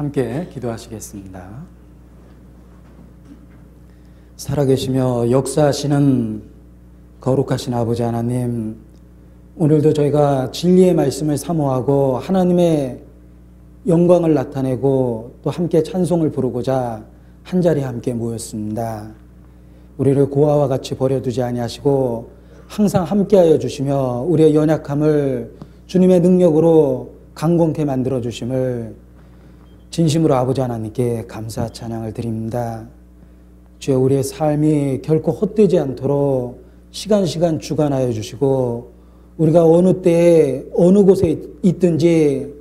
함께 기도하시겠습니다. 살아계시며 역사하시는 거룩하신 아버지 하나님, 오늘도 저희가 진리의 말씀을 사모하고 하나님의 영광을 나타내고 또 함께 찬송을 부르고자 한자리에 함께 모였습니다. 우리를 고아와 같이 버려두지 아니하시고 항상 함께하여 주시며 우리의 연약함을 주님의 능력으로 강건케 만들어 주심을 진심으로 아버지 하나님께 감사 찬양을 드립니다. 주여, 우리의 삶이 결코 헛되지 않도록 시간 주관하여 주시고 우리가 어느 때에 어느 곳에 있든지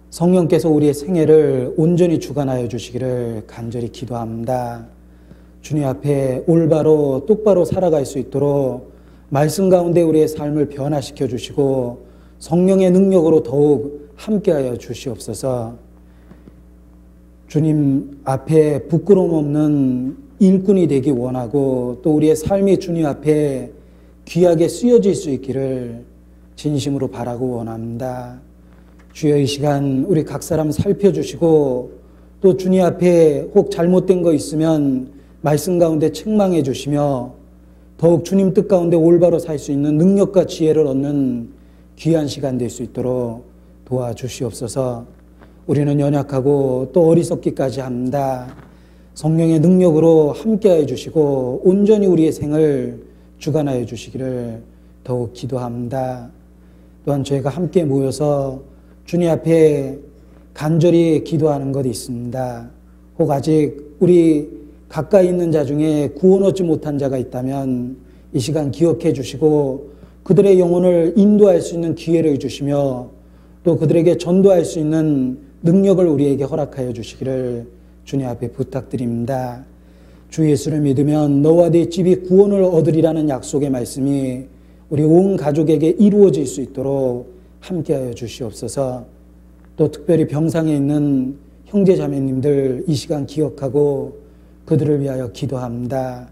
성령께서 우리의 생애를 온전히 주관하여 주시기를 간절히 기도합니다. 주님 앞에 올바로 똑바로 살아갈 수 있도록 말씀 가운데 우리의 삶을 변화시켜 주시고 성령의 능력으로 더욱 함께하여 주시옵소서. 주님 앞에 부끄러움 없는 일꾼이 되기 원하고 또 우리의 삶이 주님 앞에 귀하게 쓰여질 수 있기를 진심으로 바라고 원합니다. 주여, 이 시간 우리 각 사람 살펴주시고 또 주님 앞에 혹 잘못된 거 있으면 말씀 가운데 책망해 주시며 더욱 주님 뜻 가운데 올바로 살 수 있는 능력과 지혜를 얻는 귀한 시간 될 수 있도록 도와주시옵소서. 우리는 연약하고 또 어리석기까지 합니다. 성령의 능력으로 함께해 주시고 온전히 우리의 생을 주관하여 주시기를 더욱 기도합니다. 또한 저희가 함께 모여서 주님 앞에 간절히 기도하는 것이 있습니다. 혹 아직 우리 가까이 있는 자 중에 구원 얻지 못한 자가 있다면 이 시간 기억해 주시고 그들의 영혼을 인도할 수 있는 기회를 주시며 또 그들에게 전도할 수 있는 능력을 우리에게 허락하여 주시기를 주님 앞에 부탁드립니다. 주 예수를 믿으면 너와 네 집이 구원을 얻으리라는 약속의 말씀이 우리 온 가족에게 이루어질 수 있도록 함께하여 주시옵소서. 또 특별히 병상에 있는 형제 자매님들 이 시간 기억하고 그들을 위하여 기도합니다.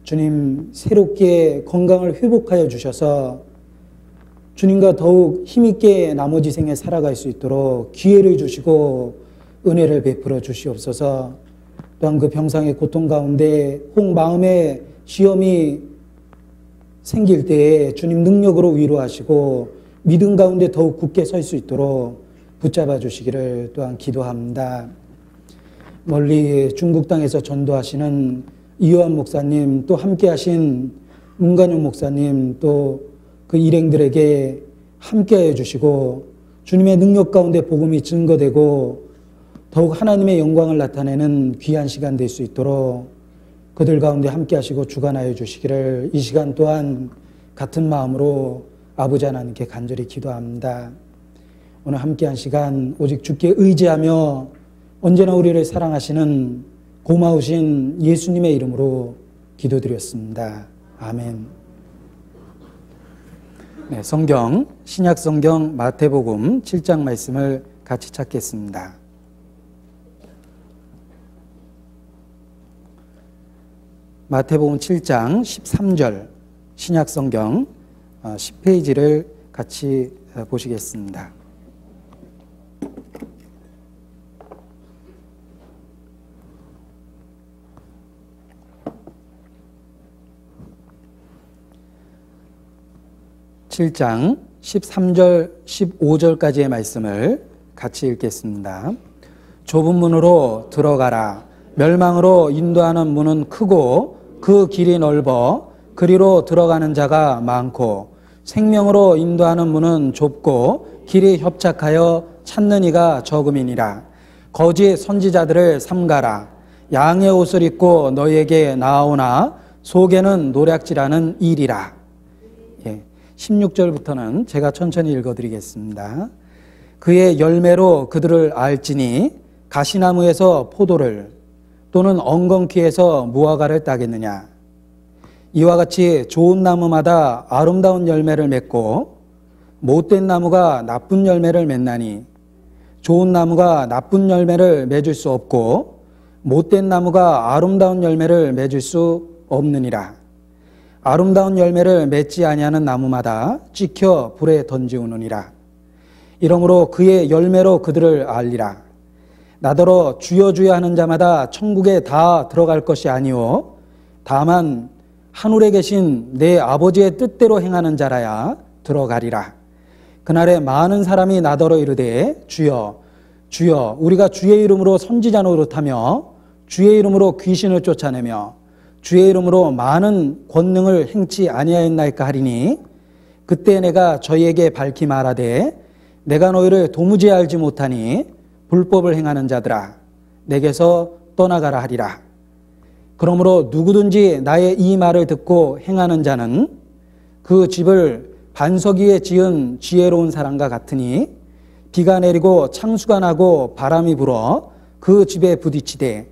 주님, 새롭게 건강을 회복하여 주셔서 주님과 더욱 힘있게 나머지 생에 살아갈 수 있도록 기회를 주시고 은혜를 베풀어 주시옵소서. 또한 그 병상의 고통 가운데 혹 마음에 시험이 생길 때에 주님 능력으로 위로하시고 믿음 가운데 더욱 굳게 설 수 있도록 붙잡아 주시기를 또한 기도합니다. 멀리 중국 땅에서 전도하시는 이요한 목사님, 또 함께 하신 문관용 목사님, 또 그 일행들에게 함께해 주시고 주님의 능력 가운데 복음이 증거되고 더욱 하나님의 영광을 나타내는 귀한 시간 될 수 있도록 그들 가운데 함께 하시고 주관하여 주시기를 이 시간 또한 같은 마음으로 아버지 하나님께 간절히 기도합니다. 오늘 함께한 시간 오직 주께 의지하며 언제나 우리를 사랑하시는 고마우신 예수님의 이름으로 기도드렸습니다. 아멘. 네, 성경, 신약 성경 마태복음 7장 말씀을 같이 찾겠습니다. 마태복음 7장 13절 신약 성경 10페이지를 같이 보시겠습니다. (7장) 13절 15절까지의 말씀을 같이 읽겠습니다. 좁은 문으로 들어가라. 멸망으로 인도하는 문은 크고 그 길이 넓어 그리로 들어가는 자가 많고 생명으로 인도하는 문은 좁고 길이 협착하여 찾는 이가 적음이니라. 거짓 선지자들을 삼가라. 양의 옷을 입고 너희에게 나아오나 속에는 노략질하는 일이라. 16절부터는 제가 천천히 읽어드리겠습니다. 그의 열매로 그들을 알지니 가시나무에서 포도를 또는 엉겅퀴에서 무화과를 따겠느냐. 이와 같이 좋은 나무마다 아름다운 열매를 맺고 못된 나무가 나쁜 열매를 맺나니 좋은 나무가 나쁜 열매를 맺을 수 없고 못된 나무가 아름다운 열매를 맺을 수 없느니라. 아름다운 열매를 맺지 아니하는 나무마다 찍혀 불에 던지우느니라. 이러므로 그의 열매로 그들을 알리라. 나더러 주여 주여 하는 자마다 천국에 다 들어갈 것이 아니요 다만 하늘에 계신 내 아버지의 뜻대로 행하는 자라야 들어가리라. 그날에 많은 사람이 나더러 이르되 주여 주여 우리가 주의 이름으로 선지자 노릇하며 주의 이름으로 귀신을 쫓아내며 주의 이름으로 많은 권능을 행치 아니하였나이까 하리니 그때 내가 저희에게 밝히 말하되 내가 너희를 도무지 알지 못하니 불법을 행하는 자들아 내게서 떠나가라 하리라. 그러므로 누구든지 나의 이 말을 듣고 행하는 자는 그 집을 반석 위에 지은 지혜로운 사람과 같으니 비가 내리고 창수가 나고 바람이 불어 그 집에 부딪히되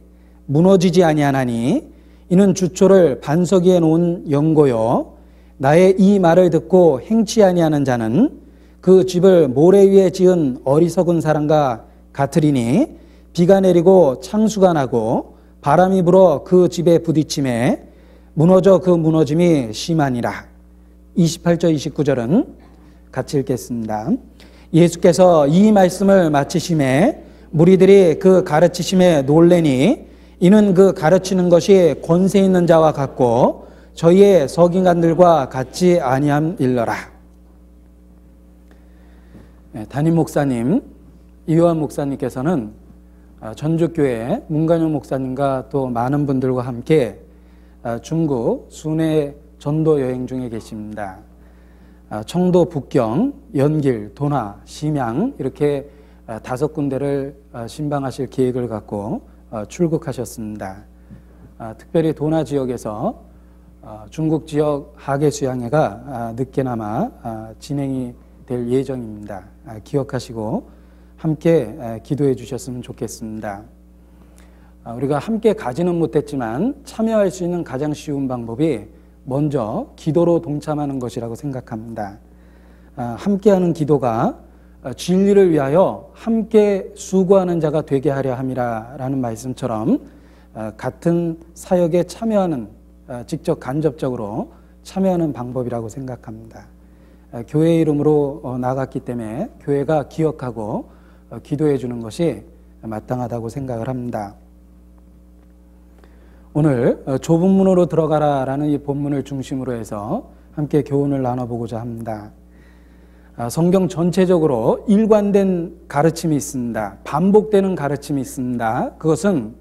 무너지지 아니하나니 이는 주초를 반석 위에 놓은 연고요 나의 이 말을 듣고 행치 아니하는 자는 그 집을 모래 위에 지은 어리석은 사람과 같으리니 비가 내리고 창수가 나고 바람이 불어 그 집에 부딪힘에 무너져 그 무너짐이 심하니라. 28절 29절은 같이 읽겠습니다. 예수께서 이 말씀을 마치심에 무리들이 그 가르치심에 놀래니 이는 그 가르치는 것이 권세 있는 자와 같고 저희의 서기관들과 같지 아니함일러라. 담임 목사님 이효한 목사님께서는 전주교회 문관용 목사님과 또 많은 분들과 함께 중국 순회 전도 여행 중에 계십니다. 청도, 북경, 연길, 도나, 심양 이렇게 5군데를 신방하실 계획을 갖고 출국하셨습니다. 특별히 도나 지역에서 중국 지역 하계 수양회가 늦게나마 진행이 될 예정입니다. 기억하시고 함께 기도해 주셨으면 좋겠습니다. 우리가 함께 가지는 못했지만 참여할 수 있는 가장 쉬운 방법이 먼저 기도로 동참하는 것이라고 생각합니다. 함께하는 기도가 진리를 위하여 함께 수고하는 자가 되게 하려 함이라는 말씀처럼 같은 사역에 참여하는 직접 간접적으로 참여하는 방법이라고 생각합니다. 교회 이름으로 나갔기 때문에 교회가 기억하고 기도해 주는 것이 마땅하다고 생각을 합니다. 오늘 좁은 문으로 들어가라라는 이 본문을 중심으로 해서 함께 교훈을 나눠보고자 합니다. 성경 전체적으로 일관된 가르침이 있습니다. 반복되는 가르침이 있습니다. 그것은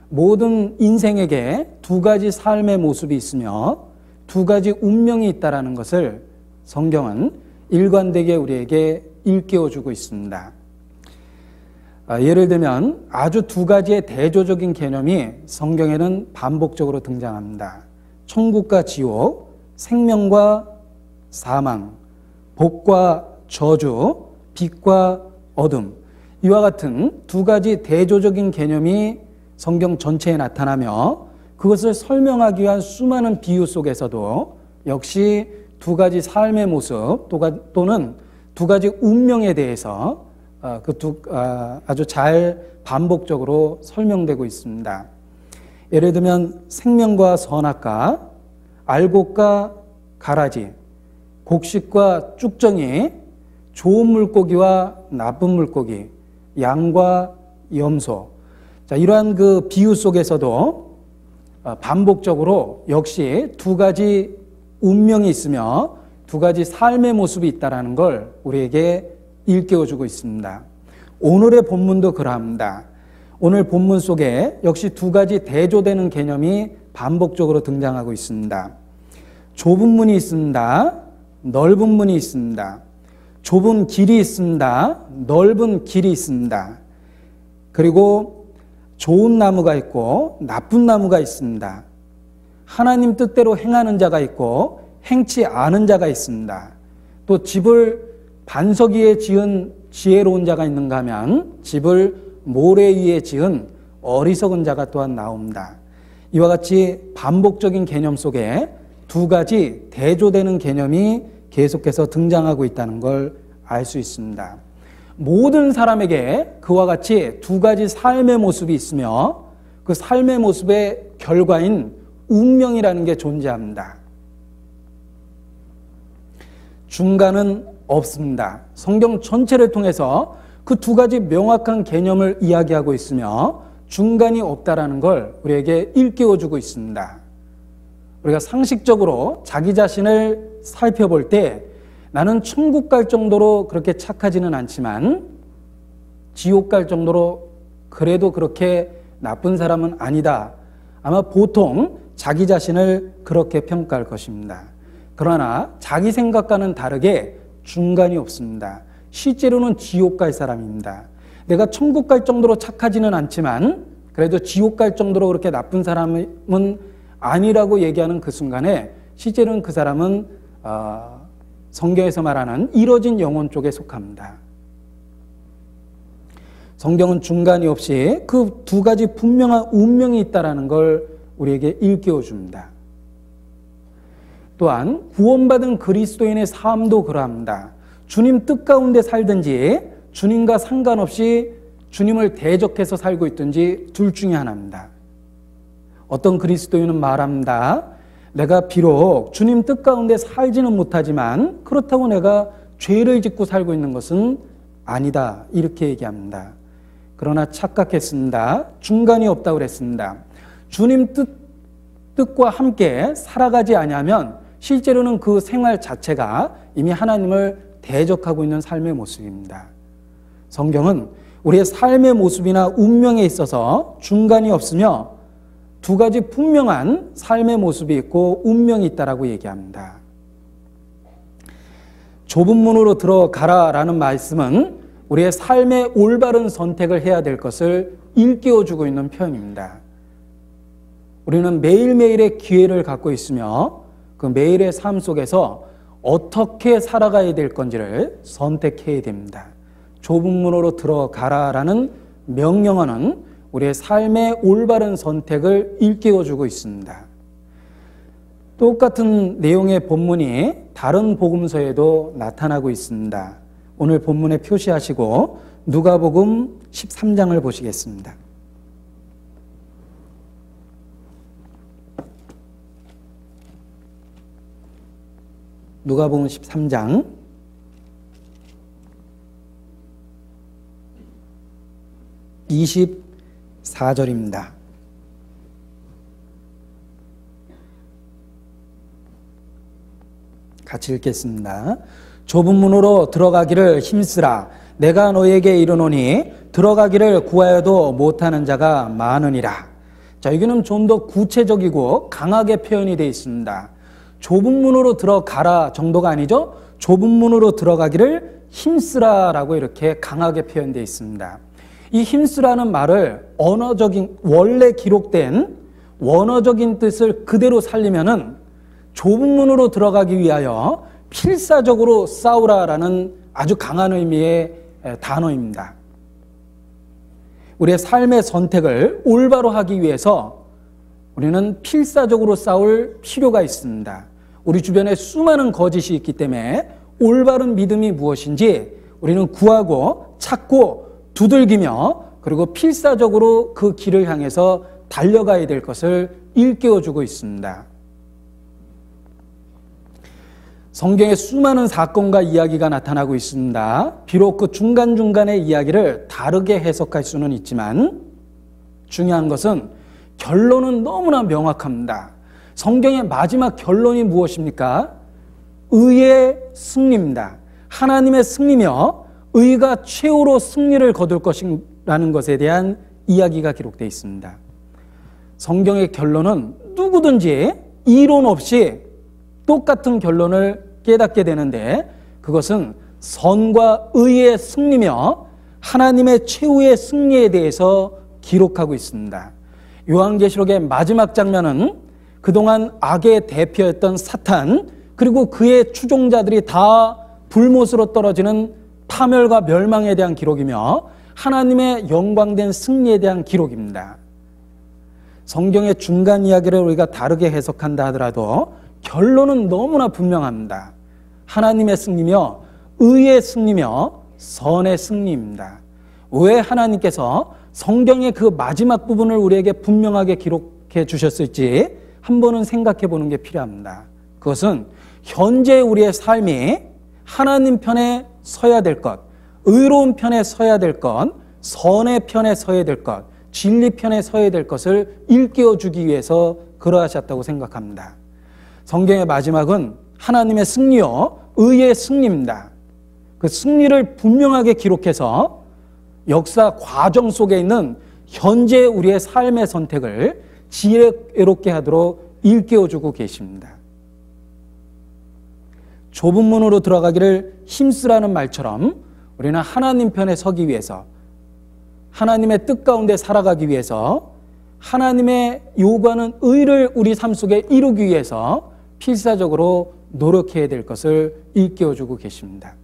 모든 인생에게 2가지 삶의 모습이 있으며 2가지 운명이 있다는 것을 성경은 일관되게 우리에게 일깨워주고 있습니다. 예를 들면 아주 2가지의 대조적인 개념이 성경에는 반복적으로 등장합니다. 천국과 지옥, 생명과 사망, 복과 저주, 빛과 어둠, 이와 같은 2가지 대조적인 개념이 성경 전체에 나타나며 그것을 설명하기 위한 수많은 비유 속에서도 역시 2가지 삶의 모습 또는 2가지 운명에 대해서 아주 잘 반복적으로 설명되고 있습니다. 예를 들면 생명과 선악과, 알곡과 가라지, 곡식과 쭉정이, 좋은 물고기와 나쁜 물고기, 양과 염소. 자, 이러한 그 비유 속에서도 반복적으로 역시 2가지 운명이 있으며 2가지 삶의 모습이 있다는 걸 우리에게 일깨워주고 있습니다. 오늘의 본문도 그러합니다. 오늘 본문 속에 역시 2가지 대조되는 개념이 반복적으로 등장하고 있습니다. 좁은 문이 있습니다. 넓은 문이 있습니다. 좁은 길이 있습니다. 넓은 길이 있습니다. 그리고 좋은 나무가 있고 나쁜 나무가 있습니다. 하나님 뜻대로 행하는 자가 있고 행치 않은 자가 있습니다. 또 집을 반석 위에 지은 지혜로운 자가 있는가 하면 집을 모래 위에 지은 어리석은 자가 또한 나옵니다. 이와 같이 반복적인 개념 속에 2가지 대조되는 개념이 계속해서 등장하고 있다는 걸 알 수 있습니다. 모든 사람에게 그와 같이 2가지 삶의 모습이 있으며 그 삶의 모습의 결과인 운명이라는 게 존재합니다. 중간은 없습니다. 성경 전체를 통해서 그 그 두 가지 명확한 개념을 이야기하고 있으며 중간이 없다라는 걸 우리에게 일깨워주고 있습니다. 우리가 상식적으로 자기 자신을 살펴볼 때 나는 천국 갈 정도로 그렇게 착하지는 않지만 지옥 갈 정도로 그래도 그렇게 나쁜 사람은 아니다. 아마 보통 자기 자신을 그렇게 평가할 것입니다. 그러나 자기 생각과는 다르게 중간이 없습니다. 실제로는 지옥 갈 사람입니다. 내가 천국 갈 정도로 착하지는 않지만 그래도 지옥 갈 정도로 그렇게 나쁜 사람은 아니라고 얘기하는 그 순간에 실제로는 그 사람은 성경에서 말하는 이뤄진 영혼 쪽에 속합니다. 성경은 중간이 없이 그 두 가지 분명한 운명이 있다는 걸 우리에게 일깨워 줍니다. 또한 구원받은 그리스도인의 삶도 그러합니다. 주님 뜻 가운데 살든지 주님과 상관없이 주님을 대적해서 살고 있든지 둘 중에 하나입니다. 어떤 그리스도인은 말합니다. 내가 비록 주님 뜻 가운데 살지는 못하지만 그렇다고 내가 죄를 짓고 살고 있는 것은 아니다. 이렇게 얘기합니다. 그러나 착각했습니다. 중간이 없다고 그랬습니다. 주님 뜻과 함께 살아가지 아니하면 실제로는 그 생활 자체가 이미 하나님을 대적하고 있는 삶의 모습입니다. 성경은 우리의 삶의 모습이나 운명에 있어서 중간이 없으며 두 가지 분명한 삶의 모습이 있고 운명이 있다라고 얘기합니다. 좁은 문으로 들어가라라는 말씀은 우리의 삶의 올바른 선택을 해야 될 것을 일깨워주고 있는 표현입니다. 우리는 매일매일의 기회를 갖고 있으며 그 매일의 삶 속에서 어떻게 살아가야 될 건지를 선택해야 됩니다. 좁은 문으로 들어가라라는 명령어는 우리의 삶의 올바른 선택을 일깨워주고 있습니다. 똑같은 내용의 본문이 다른 복음서에도 나타나고 있습니다. 오늘 본문에 표시하시고 누가복음 13장을 보시겠습니다. 누가복음 13장 24절입니다. 같이 읽겠습니다. 좁은 문으로 들어가기를 힘쓰라. 내가 너에게 이르노니 들어가기를 구하여도 못하는 자가 많으니라. 자, 여기는 좀 더 구체적이고 강하게 표현이 되어 있습니다. 좁은 문으로 들어가라 정도가 아니죠. 좁은 문으로 들어가기를 힘쓰라라고 이렇게 강하게 표현되어 있습니다. 이 힘쓰라는 말을 원래 기록된 원어적인 뜻을 그대로 살리면은 좁은 문으로 들어가기 위하여 필사적으로 싸우라라는 아주 강한 의미의 단어입니다. 우리의 삶의 선택을 올바로 하기 위해서 우리는 필사적으로 싸울 필요가 있습니다. 우리 주변에 수많은 거짓이 있기 때문에 올바른 믿음이 무엇인지 우리는 구하고 찾고 두들기며 그리고 필사적으로 그 길을 향해서 달려가야 될 것을 일깨워주고 있습니다. 성경에 수많은 사건과 이야기가 나타나고 있습니다. 비록 그 중간중간의 이야기를 다르게 해석할 수는 있지만 중요한 것은 결론은 너무나 명확합니다. 성경의 마지막 결론이 무엇입니까? 의의 승리입니다. 하나님의 승리며 의가 최후로 승리를 거둘 것이라는 것에 대한 이야기가 기록되어 있습니다. 성경의 결론은 누구든지 이론 없이 똑같은 결론을 깨닫게 되는데 그것은 선과 의의 승리며 하나님의 최후의 승리에 대해서 기록하고 있습니다. 요한계시록의 마지막 장면은 그동안 악의 대표였던 사탄 그리고 그의 추종자들이 다 불못으로 떨어지는 파멸과 멸망에 대한 기록이며 하나님의 영광된 승리에 대한 기록입니다. 성경의 중간 이야기를 우리가 다르게 해석한다 하더라도 결론은 너무나 분명합니다. 하나님의 승리며 의의 승리며 선의 승리입니다. 왜 하나님께서 성경의 그 마지막 부분을 우리에게 분명하게 기록해 주셨을지 한 번은 생각해 보는 게 필요합니다. 그것은 현재 우리의 삶이 하나님 편에 서야 될 것, 의로운 편에 서야 될 것, 선의 편에 서야 될 것, 진리 편에 서야 될 것을 일깨워 주기 위해서 그러하셨다고 생각합니다. 성경의 마지막은 하나님의 승리요, 의의 승리입니다. 그 승리를 분명하게 기록해서 역사 과정 속에 있는 현재 우리의 삶의 선택을 지혜롭게 하도록 일깨워주고 계십니다. 좁은 문으로 들어가기를 힘쓰라는 말처럼 우리는 하나님 편에 서기 위해서, 하나님의 뜻 가운데 살아가기 위해서, 하나님의 요구하는 의를 우리 삶 속에 이루기 위해서 필사적으로 노력해야 될 것을 일깨워주고 계십니다.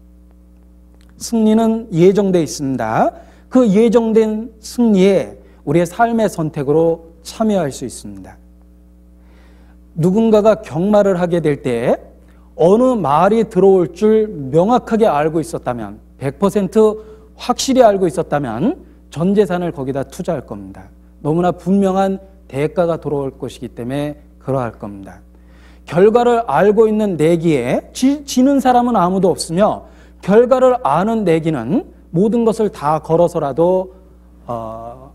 승리는 예정되어 있습니다. 그 예정된 승리에 우리의 삶의 선택으로 참여할 수 있습니다. 누군가가 경마를 하게 될 때 어느 말이 들어올 줄 명확하게 알고 있었다면, 100% 확실히 알고 있었다면 전 재산을 거기다 투자할 겁니다. 너무나 분명한 대가가 들어올 것이기 때문에 그러할 겁니다. 결과를 알고 있는 내기에 지는 사람은 아무도 없으며, 결과를 아는 내기는 모든 것을 다 걸어서라도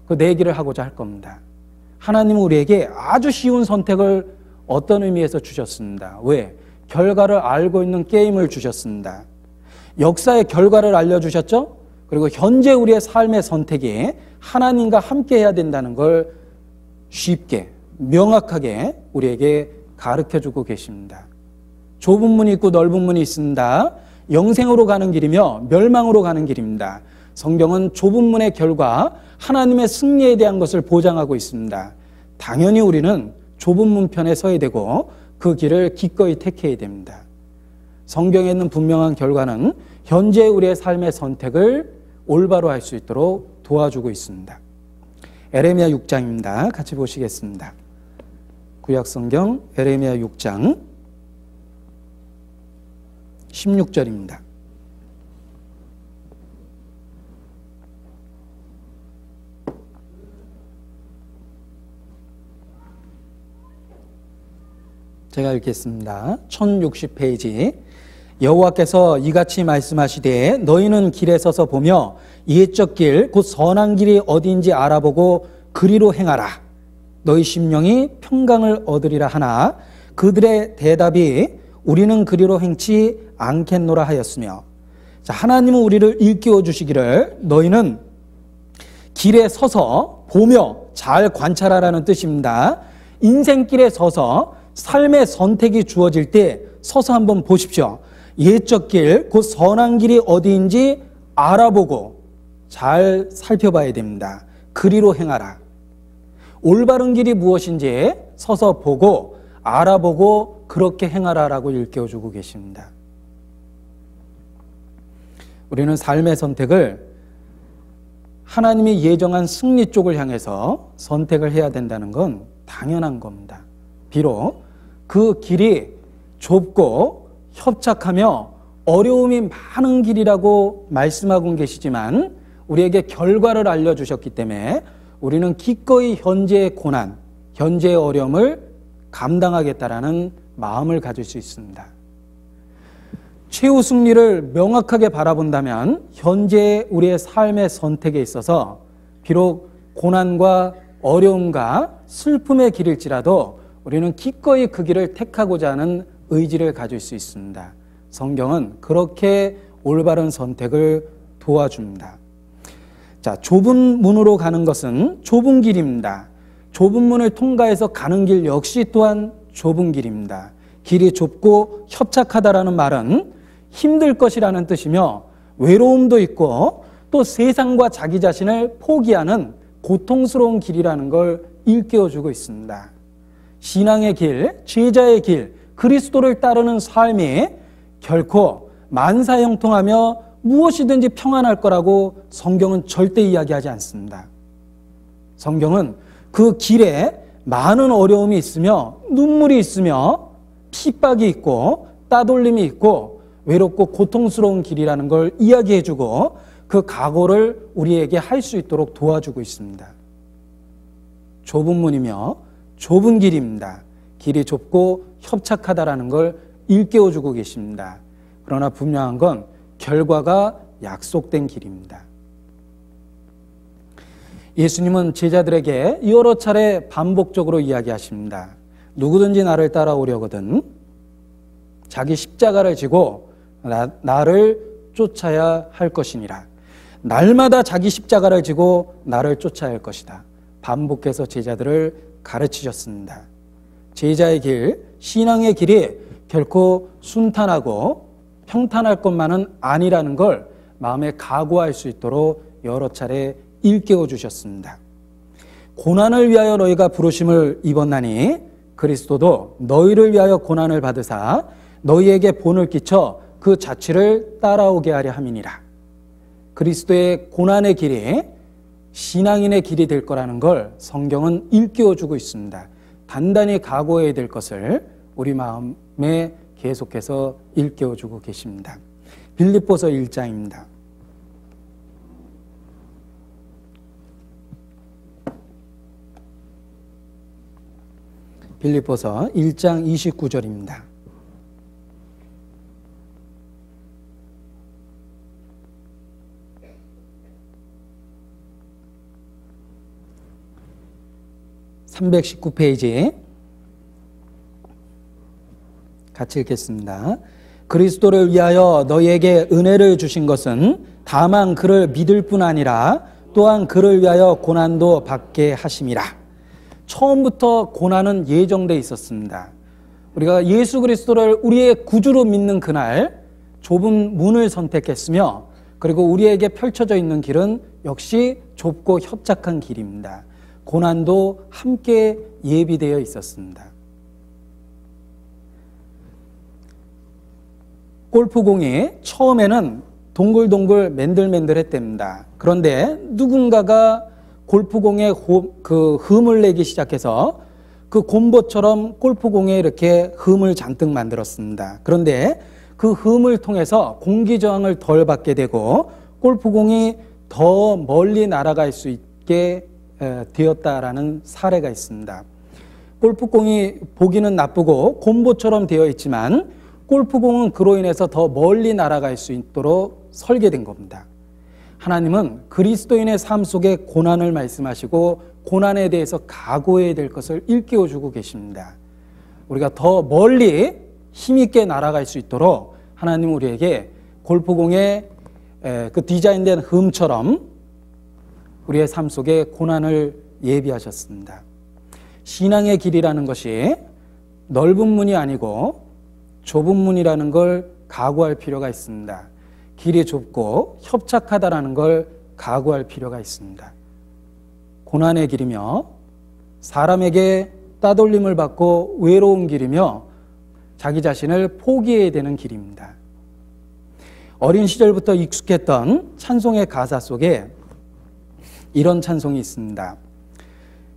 그 내기를 하고자 할 겁니다. 하나님은 우리에게 아주 쉬운 선택을 어떤 의미에서 주셨습니다. 왜? 결과를 알고 있는 게임을 주셨습니다. 역사의 결과를 알려주셨죠? 그리고 현재 우리의 삶의 선택이 하나님과 함께 해야 된다는 걸 쉽게, 명확하게 우리에게 가르쳐주고 계십니다. 좁은 문이 있고 넓은 문이 있습니다. 영생으로 가는 길이며 멸망으로 가는 길입니다. 성경은 좁은 문의 결과 하나님의 승리에 대한 것을 보장하고 있습니다. 당연히 우리는 좁은 문 편에 서야 되고 그 길을 기꺼이 택해야 됩니다. 성경에 있는 분명한 결과는 현재 우리의 삶의 선택을 올바로 할 수 있도록 도와주고 있습니다. 에레미야 6장입니다. 같이 보시겠습니다. 구약성경 에레미야 6장 16절입니다. 제가 읽겠습니다. 1060페이지. 여호와께서 이같이 말씀하시되 너희는 길에 서서 보며 옛적 길 곧 선한 길이 어디인지 알아보고 그리로 행하라. 너희 심령이 평강을 얻으리라 하나 그들의 대답이 우리는 그리로 행치 않겠노라 하였으며. 자, 하나님은 우리를 일깨워 주시기를 너희는 길에 서서 보며 잘 관찰하라는 뜻입니다. 인생길에 서서 삶의 선택이 주어질 때 서서 한번 보십시오. 옛적 길, 곧 선한 길이 어디인지 알아보고 잘 살펴봐야 됩니다. 그리로 행하라. 올바른 길이 무엇인지 서서 보고 알아보고 그렇게 행하라라고 일깨워주고 계십니다. 우리는 삶의 선택을 하나님이 예정한 승리 쪽을 향해서 선택을 해야 된다는 건 당연한 겁니다. 비록 그 길이 좁고 협착하며 어려움이 많은 길이라고 말씀하고 계시지만 우리에게 결과를 알려주셨기 때문에 우리는 기꺼이 현재의 고난, 현재의 어려움을 감당하겠다라는 마음을 가질 수 있습니다. 최후 승리를 명확하게 바라본다면 현재 우리의 삶의 선택에 있어서 비록 고난과 어려움과 슬픔의 길일지라도 우리는 기꺼이 그 길을 택하고자 하는 의지를 가질 수 있습니다. 성경은 그렇게 올바른 선택을 도와줍니다. 자, 좁은 문으로 가는 것은 좁은 길입니다. 좁은 문을 통과해서 가는 길 역시 또한 좁은 길입니다. 길이 좁고 협착하다라는 말은 힘들 것이라는 뜻이며 외로움도 있고 또 세상과 자기 자신을 포기하는 고통스러운 길이라는 걸 일깨워주고 있습니다. 신앙의 길, 제자의 길, 그리스도를 따르는 삶이 결코 만사형통하며 무엇이든지 평안할 거라고 성경은 절대 이야기하지 않습니다. 성경은 그 길에 많은 어려움이 있으며 눈물이 있으며 핍박이 있고 따돌림이 있고 외롭고 고통스러운 길이라는 걸 이야기해주고 그 각오를 우리에게 할 수 있도록 도와주고 있습니다. 좁은 문이며 좁은 길입니다. 길이 좁고 협착하다라는 걸 일깨워주고 계십니다. 그러나 분명한 건 결과가 약속된 길입니다. 예수님은 제자들에게 여러 차례 반복적으로 이야기하십니다. 누구든지 나를 따라오려거든 자기 십자가를 지고 나를 쫓아야 할 것이니라. 날마다 자기 십자가를 지고 나를 쫓아야 할 것이다. 반복해서 제자들을 가르치셨습니다. 제자의 길, 신앙의 길이 결코 순탄하고 평탄할 것만은 아니라는 걸 마음에 각오할 수 있도록 여러 차례 일깨워 주셨습니다. 고난을 위하여 너희가 부르심을 입었나니 그리스도도 너희를 위하여 고난을 받으사 너희에게 본을 끼쳐 그 자취를 따라오게 하려 함이니라. 그리스도의 고난의 길이 신앙인의 길이 될 거라는 걸 성경은 일깨워 주고 있습니다. 단단히 각오해야 될 것을 우리 마음에 계속해서 일깨워 주고 계십니다. 빌립보서 1장입니다. 빌립보서 1장 29절입니다. (319페이지) 같이 읽겠습니다. 그리스도를 위하여 너희에게 은혜를 주신 것은 다만 그를 믿을 뿐 아니라 또한 그를 위하여 고난도 받게 하심이라. 처음부터 고난은 예정되어 있었습니다. 우리가 예수 그리스도를 우리의 구주로 믿는 그날 좁은 문을 선택했으며 그리고 우리에게 펼쳐져 있는 길은 역시 좁고 협착한 길입니다. 고난도 함께 예비되어 있었습니다. 골프공이 처음에는 동글동글 맨들맨들했답니다. 그런데 누군가가 골프공에 그 흠을 내기 시작해서 그 곰보처럼 골프공에 이렇게 흠을 잔뜩 만들었습니다. 그런데 그 흠을 통해서 공기 저항을 덜 받게 되고 골프공이 더 멀리 날아갈 수 있게 되었다라는 사례가 있습니다. 골프공이 보기는 나쁘고 곰보처럼 되어 있지만 골프공은 그로 인해서 더 멀리 날아갈 수 있도록 설계된 겁니다. 하나님은 그리스도인의 삶 속에 고난을 말씀하시고 고난에 대해서 각오해야 될 것을 일깨워주고 계십니다. 우리가 더 멀리 힘있게 날아갈 수 있도록 하나님은 우리에게 골프공의 그 디자인된 흠처럼 우리의 삶 속에 고난을 예비하셨습니다. 신앙의 길이라는 것이 넓은 문이 아니고 좁은 문이라는 걸 각오할 필요가 있습니다. 길이 좁고 협착하다라는 걸 각오할 필요가 있습니다. 고난의 길이며 사람에게 따돌림을 받고 외로운 길이며 자기 자신을 포기해야 되는 길입니다. 어린 시절부터 익숙했던 찬송의 가사 속에 이런 찬송이 있습니다.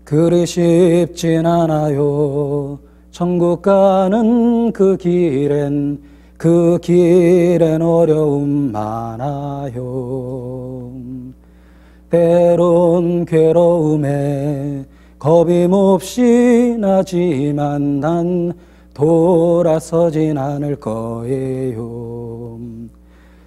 그리 쉽진 않아요. 천국 가는 그 길엔 어려움 많아요. 때론 괴로움에 겁이 몹시 나지만 난 돌아서진 않을 거예요.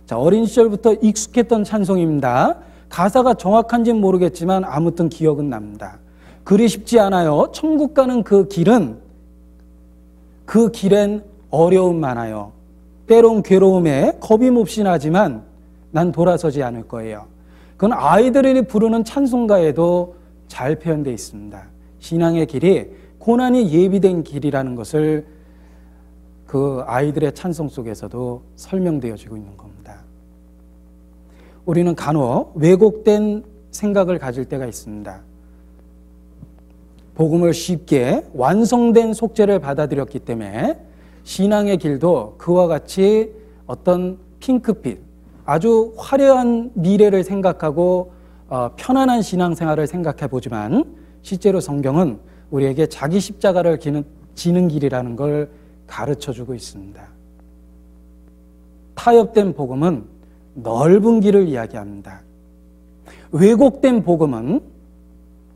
자, 어린 시절부터 익숙했던 찬송입니다. 가사가 정확한지는 모르겠지만 아무튼 기억은 납니다. 그리 쉽지 않아요. 천국 가는 그 길엔 어려움 많아요. 때론 괴로움에 겁이 몹시 나지만 난 돌아서지 않을 거예요. 그건 아이들이 부르는 찬송가에도 잘 표현되어 있습니다. 신앙의 길이 고난이 예비된 길이라는 것을 그 아이들의 찬송 속에서도 설명되어지고 있는 겁니다. 우리는 간혹 왜곡된 생각을 가질 때가 있습니다. 복음을 쉽게 완성된 속죄를 받아들였기 때문에 신앙의 길도 그와 같이 어떤 핑크빛, 아주 화려한 미래를 생각하고 편안한 신앙생활을 생각해 보지만 실제로 성경은 우리에게 자기 십자가를 지는 길이라는 걸 가르쳐주고 있습니다. 타협된 복음은 넓은 길을 이야기합니다. 왜곡된 복음은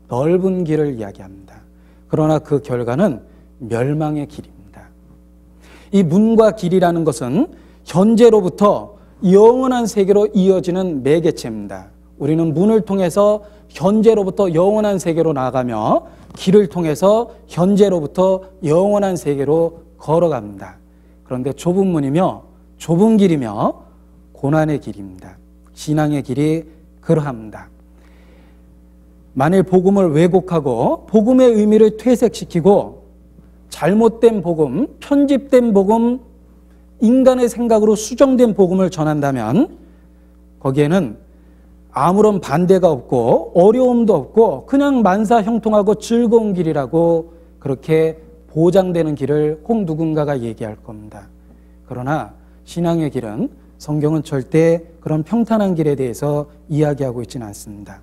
넓은 길을 이야기합니다. 그러나 그 결과는 멸망의 길입니다. 이 문과 길이라는 것은 현재로부터 영원한 세계로 이어지는 매개체입니다. 우리는 문을 통해서 현재로부터 영원한 세계로 나아가며 길을 통해서 현재로부터 영원한 세계로 걸어갑니다. 그런데 좁은 문이며 좁은 길이며 고난의 길입니다. 신앙의 길이 그러합니다. 만일 복음을 왜곡하고 복음의 의미를 퇴색시키고 잘못된 복음, 편집된 복음, 인간의 생각으로 수정된 복음을 전한다면 거기에는 아무런 반대가 없고 어려움도 없고 그냥 만사형통하고 즐거운 길이라고 그렇게 보장되는 길을 혹 누군가가 얘기할 겁니다. 그러나 신앙의 길은 성경은 절대 그런 평탄한 길에 대해서 이야기하고 있지는 않습니다.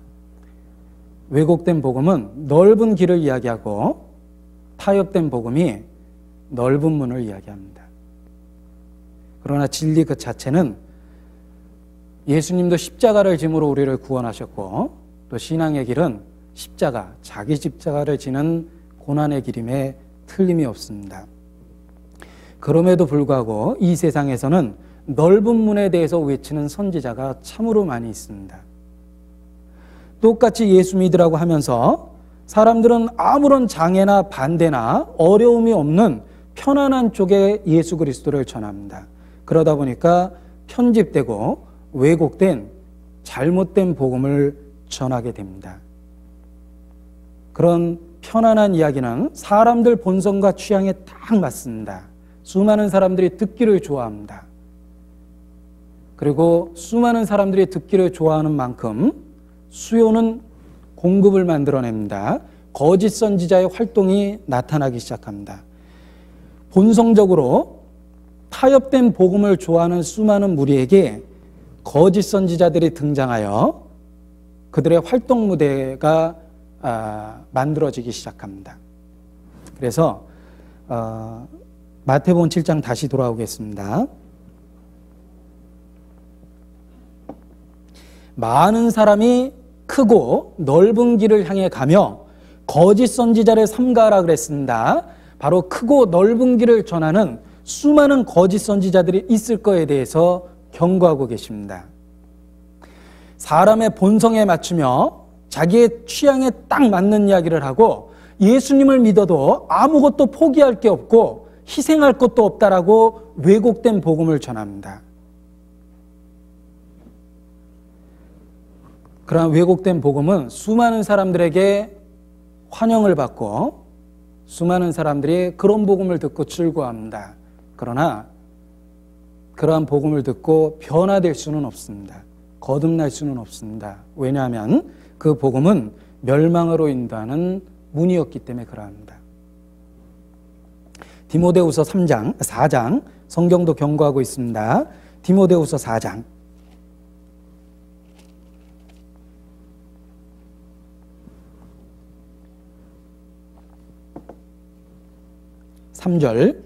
왜곡된 복음은 넓은 길을 이야기하고 타협된 복음이 넓은 문을 이야기합니다. 그러나 진리 그 자체는 예수님도 십자가를 짐으로 우리를 구원하셨고 또 신앙의 길은 십자가, 자기 십자가를 지는 고난의 길임에 틀림이 없습니다. 그럼에도 불구하고 이 세상에서는 넓은 문에 대해서 외치는 선지자가 참으로 많이 있습니다. 똑같이 예수 믿으라고 하면서 사람들은 아무런 장애나 반대나 어려움이 없는 편안한 쪽에 예수 그리스도를 전합니다. 그러다 보니까 편집되고 왜곡된 잘못된 복음을 전하게 됩니다. 그런 편안한 이야기는 사람들 본성과 취향에 딱 맞습니다. 수많은 사람들이 듣기를 좋아합니다. 그리고 수많은 사람들이 듣기를 좋아하는 만큼 수요는 공급을 만들어냅니다. 거짓 선지자의 활동이 나타나기 시작합니다. 본성적으로 타협된 복음을 좋아하는 수많은 무리에게 거짓 선지자들이 등장하여 그들의 활동 무대가 만들어지기 시작합니다. 그래서 마태복음 7장 다시 돌아오겠습니다. 많은 사람이 크고 넓은 길을 향해 가며 거짓 선지자를 삼가하라 그랬습니다. 바로 크고 넓은 길을 전하는 수많은 거짓 선지자들이 있을 거에 대해서 경고하고 계십니다. 사람의 본성에 맞추며 자기의 취향에 딱 맞는 이야기를 하고 예수님을 믿어도 아무것도 포기할 게 없고 희생할 것도 없다라고 왜곡된 복음을 전합니다. 그러한 왜곡된 복음은 수많은 사람들에게 환영을 받고 수많은 사람들이 그런 복음을 듣고 즐거워합니다. 그러나 그러한 복음을 듣고 변화될 수는 없습니다. 거듭날 수는 없습니다. 왜냐하면 그 복음은 멸망으로 인도하는 문이었기 때문에 그러합니다. 디모데후서 4장 성경도 경고하고 있습니다. 디모데후서 4장 3절,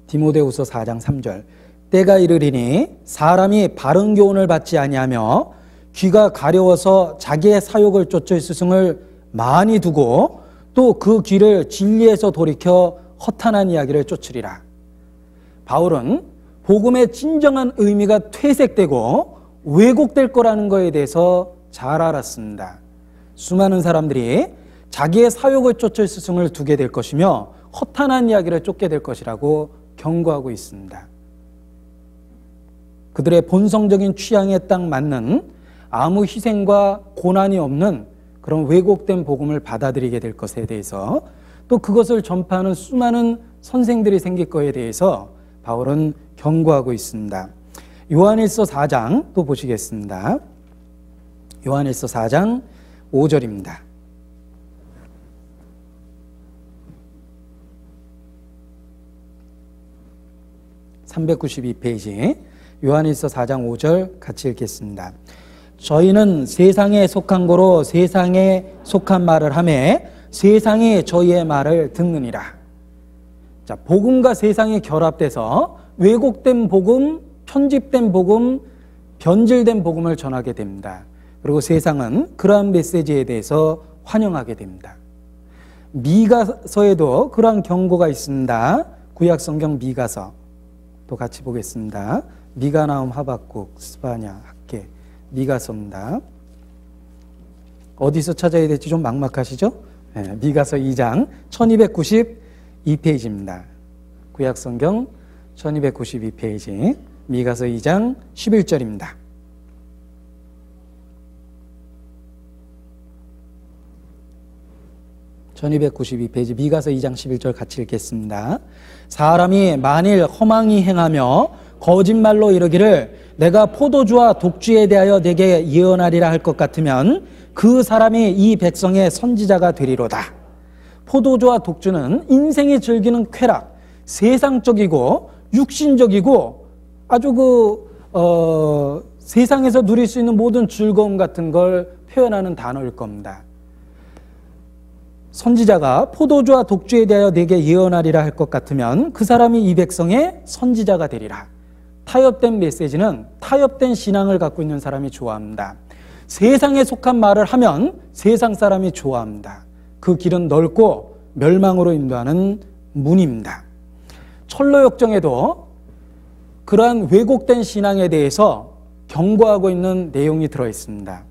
디모데후서 4장 3절. 때가 이르리니 사람이 바른 교훈을 받지 아니하며 귀가 가려워서 자기의 사욕을 쫓을 스승을 많이 두고 또 그 귀를 진리에서 돌이켜 허탄한 이야기를 쫓으리라. 바울은 복음의 진정한 의미가 퇴색되고 왜곡될 거라는 것에 대해서 잘 알았습니다. 수많은 사람들이 자기의 사욕을 쫓을 스승을 두게 될 것이며 허탄한 이야기를 쫓게 될 것이라고 경고하고 있습니다. 그들의 본성적인 취향에 딱 맞는 아무 희생과 고난이 없는 그런 왜곡된 복음을 받아들이게 될 것에 대해서 또 그것을 전파하는 수많은 선생들이 생길 것에 대해서 바울은 경고하고 있습니다. 요한일서 4장 또 보시겠습니다. 요한일서 4장 5절입니다. (392페이지) 요한일서 4장 5절 같이 읽겠습니다. 저희는 세상에 속한 거로 세상에 속한 말을 하며 세상이 저희의 말을 듣느니라. 자, 복음과 세상이 결합돼서 왜곡된 복음, 편집된 복음, 변질된 복음을 전하게 됩니다. 그리고 세상은 그러한 메시지에 대해서 환영하게 됩니다. 미가서에도 그러한 경고가 있습니다. 구약성경 미가서 또 같이 보겠습니다. 미가, 나움, 하박국, 스바냐, 학개, 미가서입니다. 어디서 찾아야 될지 좀 막막하시죠? 네, 미가서 2장 1292페이지입니다. 구약성경 1292페이지, 미가서 2장 11절입니다. (1292페이지) 미가서 2장 11절 같이 읽겠습니다. 사람이 만일 허망히 행하며 거짓말로 이르기를 내가 포도주와 독주에 대하여 내게 예언하리라 할 것 같으면 그 사람이 이 백성의 선지자가 되리로다. 포도주와 독주는 인생이 즐기는 쾌락, 세상적이고 육신적이고 아주 세상에서 누릴 수 있는 모든 즐거움 같은 걸 표현하는 단어일 겁니다. 선지자가 포도주와 독주에 대하여 내게 예언하리라 할 것 같으면 그 사람이 이 백성의 선지자가 되리라. 타협된 메시지는 타협된 신앙을 갖고 있는 사람이 좋아합니다. 세상에 속한 말을 하면 세상 사람이 좋아합니다. 그 길은 넓고 멸망으로 인도하는 문입니다. 철로역정에도 그러한 왜곡된 신앙에 대해서 경고하고 있는 내용이 들어있습니다.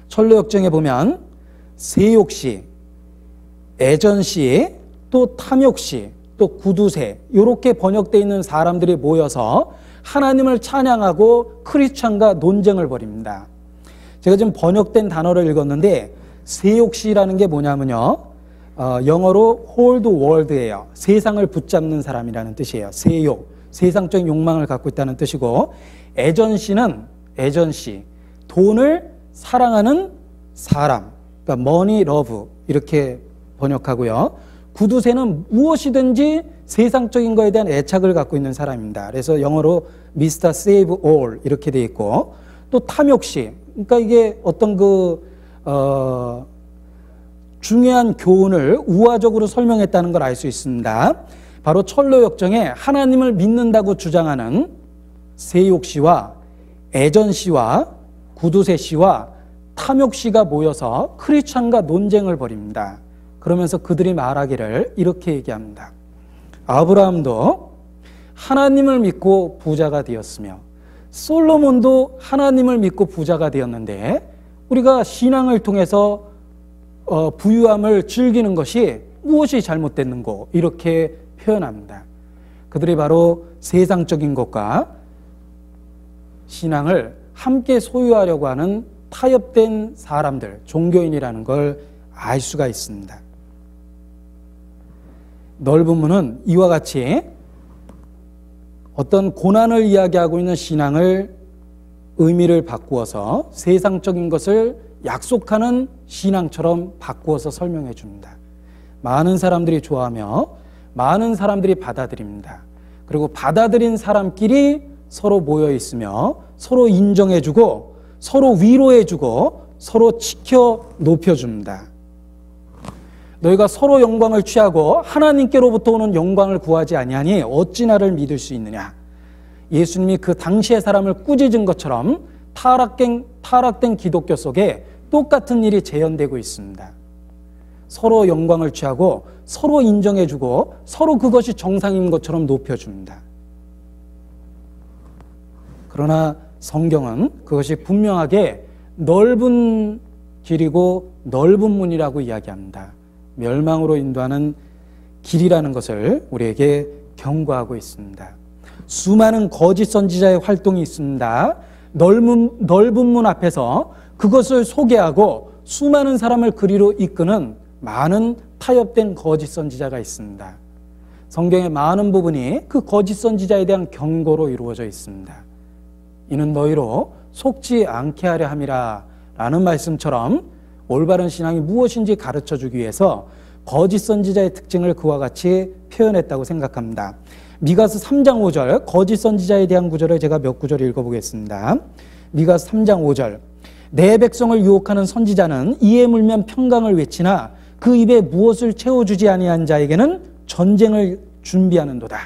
철로역정에 보면 세욕시, 애전시, 또 탐욕시, 또 구두쇠 이렇게 번역되어 있는 사람들이 모여서 하나님을 찬양하고 크리스찬과 논쟁을 벌입니다. 제가 지금 번역된 단어를 읽었는데 세욕시라는 게 뭐냐면요, 영어로 hold world예요. 세상을 붙잡는 사람이라는 뜻이에요. 세욕, 세상적인 욕망을 갖고 있다는 뜻이고, 애전시, 돈을 사랑하는 사람, 그러니까 money love 이렇게 번역하고요. 구두쇠는 무엇이든지 세상적인 거에 대한 애착을 갖고 있는 사람입니다. 그래서 영어로 Mr. Save All 이렇게 돼 있고, 또 탐욕시, 그러니까 이게 어떤 중요한 교훈을 우화적으로 설명했다는 걸 알 수 있습니다. 바로 철로역정에 하나님을 믿는다고 주장하는 세욕시와 애전시와 구두쇠시와 탐욕시가 모여서 크리스찬과 논쟁을 벌입니다. 그러면서 그들이 말하기를 이렇게 얘기합니다. 아브라함도 하나님을 믿고 부자가 되었으며 솔로몬도 하나님을 믿고 부자가 되었는데 우리가 신앙을 통해서 부유함을 즐기는 것이 무엇이 잘못됐는고 이렇게 표현합니다. 그들이 바로 세상적인 것과 신앙을 함께 소유하려고 하는 타협된 사람들, 종교인이라는 걸 알 수가 있습니다. 넓은 문은 이와 같이 어떤 고난을 이야기하고 있는 신앙을 의미를 바꾸어서 세상적인 것을 약속하는 신앙처럼 바꾸어서 설명해 줍니다. 많은 사람들이 좋아하며 많은 사람들이 받아들입니다. 그리고 받아들인 사람끼리 서로 모여 있으며 서로 인정해주고 서로 위로해주고 서로 지켜 높여줍니다. 너희가 서로 영광을 취하고 하나님께로부터 오는 영광을 구하지 아니하니 어찌 나를 믿을 수 있느냐. 예수님이 그 당시의 사람을 꾸짖은 것처럼 타락된 기독교 속에 똑같은 일이 재현되고 있습니다. 서로 영광을 취하고 서로 인정해주고 서로 그것이 정상인 것처럼 높여줍니다. 그러나 성경은 그것이 분명하게 넓은 길이고 넓은 문이라고 이야기합니다. 멸망으로 인도하는 길이라는 것을 우리에게 경고하고 있습니다. 수많은 거짓 선지자의 활동이 있습니다. 넓은 문 앞에서 그것을 소개하고 수많은 사람을 그리로 이끄는 많은 타협된 거짓 선지자가 있습니다. 성경의 많은 부분이 그 거짓 선지자에 대한 경고로 이루어져 있습니다. 이는 너희로 속지 않게 하려 함이라 라는 말씀처럼 올바른 신앙이 무엇인지 가르쳐주기 위해서 거짓 선지자의 특징을 그와 같이 표현했다고 생각합니다. 미가서 3장 5절 거짓 선지자에 대한 구절을 제가 몇 구절 읽어보겠습니다. 미가서 3장 5절 내 백성을 유혹하는 선지자는 이에 물면 평강을 외치나 그 입에 무엇을 채워주지 아니한 자에게는 전쟁을 준비하는도다.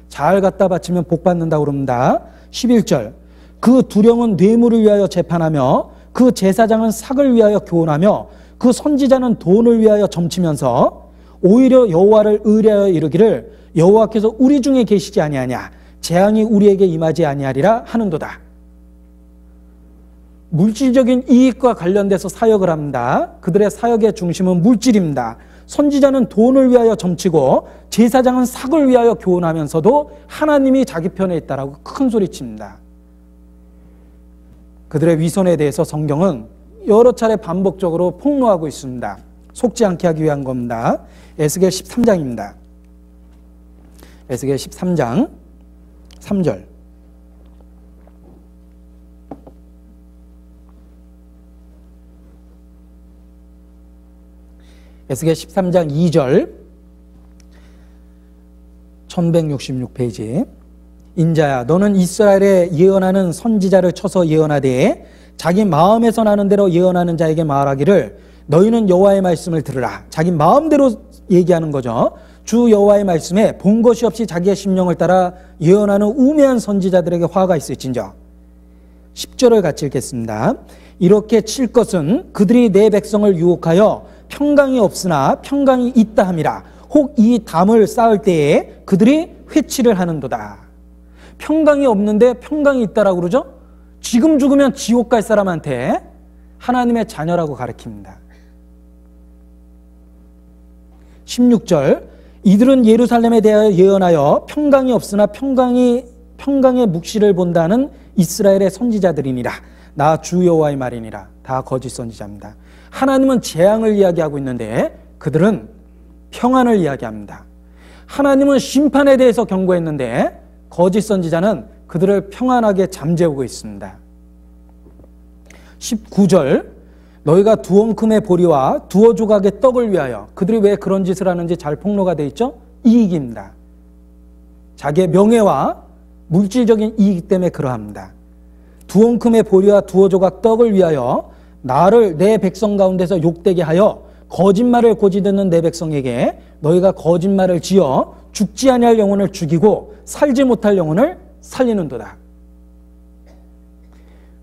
잘 갖다 바치면 복 받는다고 그럽니다. 11절 그 두령은 뇌물을 위하여 재판하며 그 제사장은 삭을 위하여 교훈하며 그 선지자는 돈을 위하여 점치면서 오히려 여호와를 의뢰하여 이르기를 여호와께서 우리 중에 계시지 아니하냐 재앙이 우리에게 임하지 아니하리라 하는도다. 물질적인 이익과 관련돼서 사역을 합니다. 그들의 사역의 중심은 물질입니다. 선지자는 돈을 위하여 점치고 제사장은 삭을 위하여 교훈하면서도 하나님이 자기 편에 있다라고 큰 소리칩니다. 그들의 위선에 대해서 성경은 여러 차례 반복적으로 폭로하고 있습니다. 속지 않게 하기 위한 겁니다. 에스겔 13장입니다. 에스겔 13장 3절. 에스겔 13장 2절 1166페이지. 인자야, 너는 이스라엘에 예언하는 선지자를 쳐서 예언하되 자기 마음에서 나는 대로 예언하는 자에게 말하기를 너희는 여호와의 말씀을 들으라. 자기 마음대로 얘기하는 거죠. 주 여호와의 말씀에 본 것이 없이 자기의 심령을 따라 예언하는 우매한 선지자들에게 화가 있을진저. 10절을 같이 읽겠습니다. 이렇게 칠 것은 그들이 내 백성을 유혹하여 평강이 없으나 평강이 있다 함이라. 혹 이 담을 쌓을 때에 그들이 회치를 하는도다. 평강이 없는데 평강이 있다라고 그러죠? 지금 죽으면 지옥 갈 사람한테 하나님의 자녀라고 가르칩니다. 16절. 이들은 예루살렘에 대하여 예언하여 평강이 없으나 평강의 묵시를 본다는 이스라엘의 선지자들이니라. 나 주 여호와의 말이니라. 다 거짓 선지자입니다. 하나님은 재앙을 이야기하고 있는데 그들은 평안을 이야기합니다. 하나님은 심판에 대해서 경고했는데 거짓 선지자는 그들을 평안하게 잠재우고 있습니다. 19절. 너희가 두엄큼의 보리와 두어 조각의 떡을 위하여. 그들이 왜 그런 짓을 하는지 잘 폭로가 되어 있죠? 이익입니다. 자기의 명예와 물질적인 이익 때문에 그러합니다. 두엄큼의 보리와 두어 조각 떡을 위하여 나를 내 백성 가운데서 욕되게 하여 거짓말을 고지듣는 내 백성에게 너희가 거짓말을 지어 죽지 아니할 영혼을 죽이고 살지 못할 영혼을 살리는도다.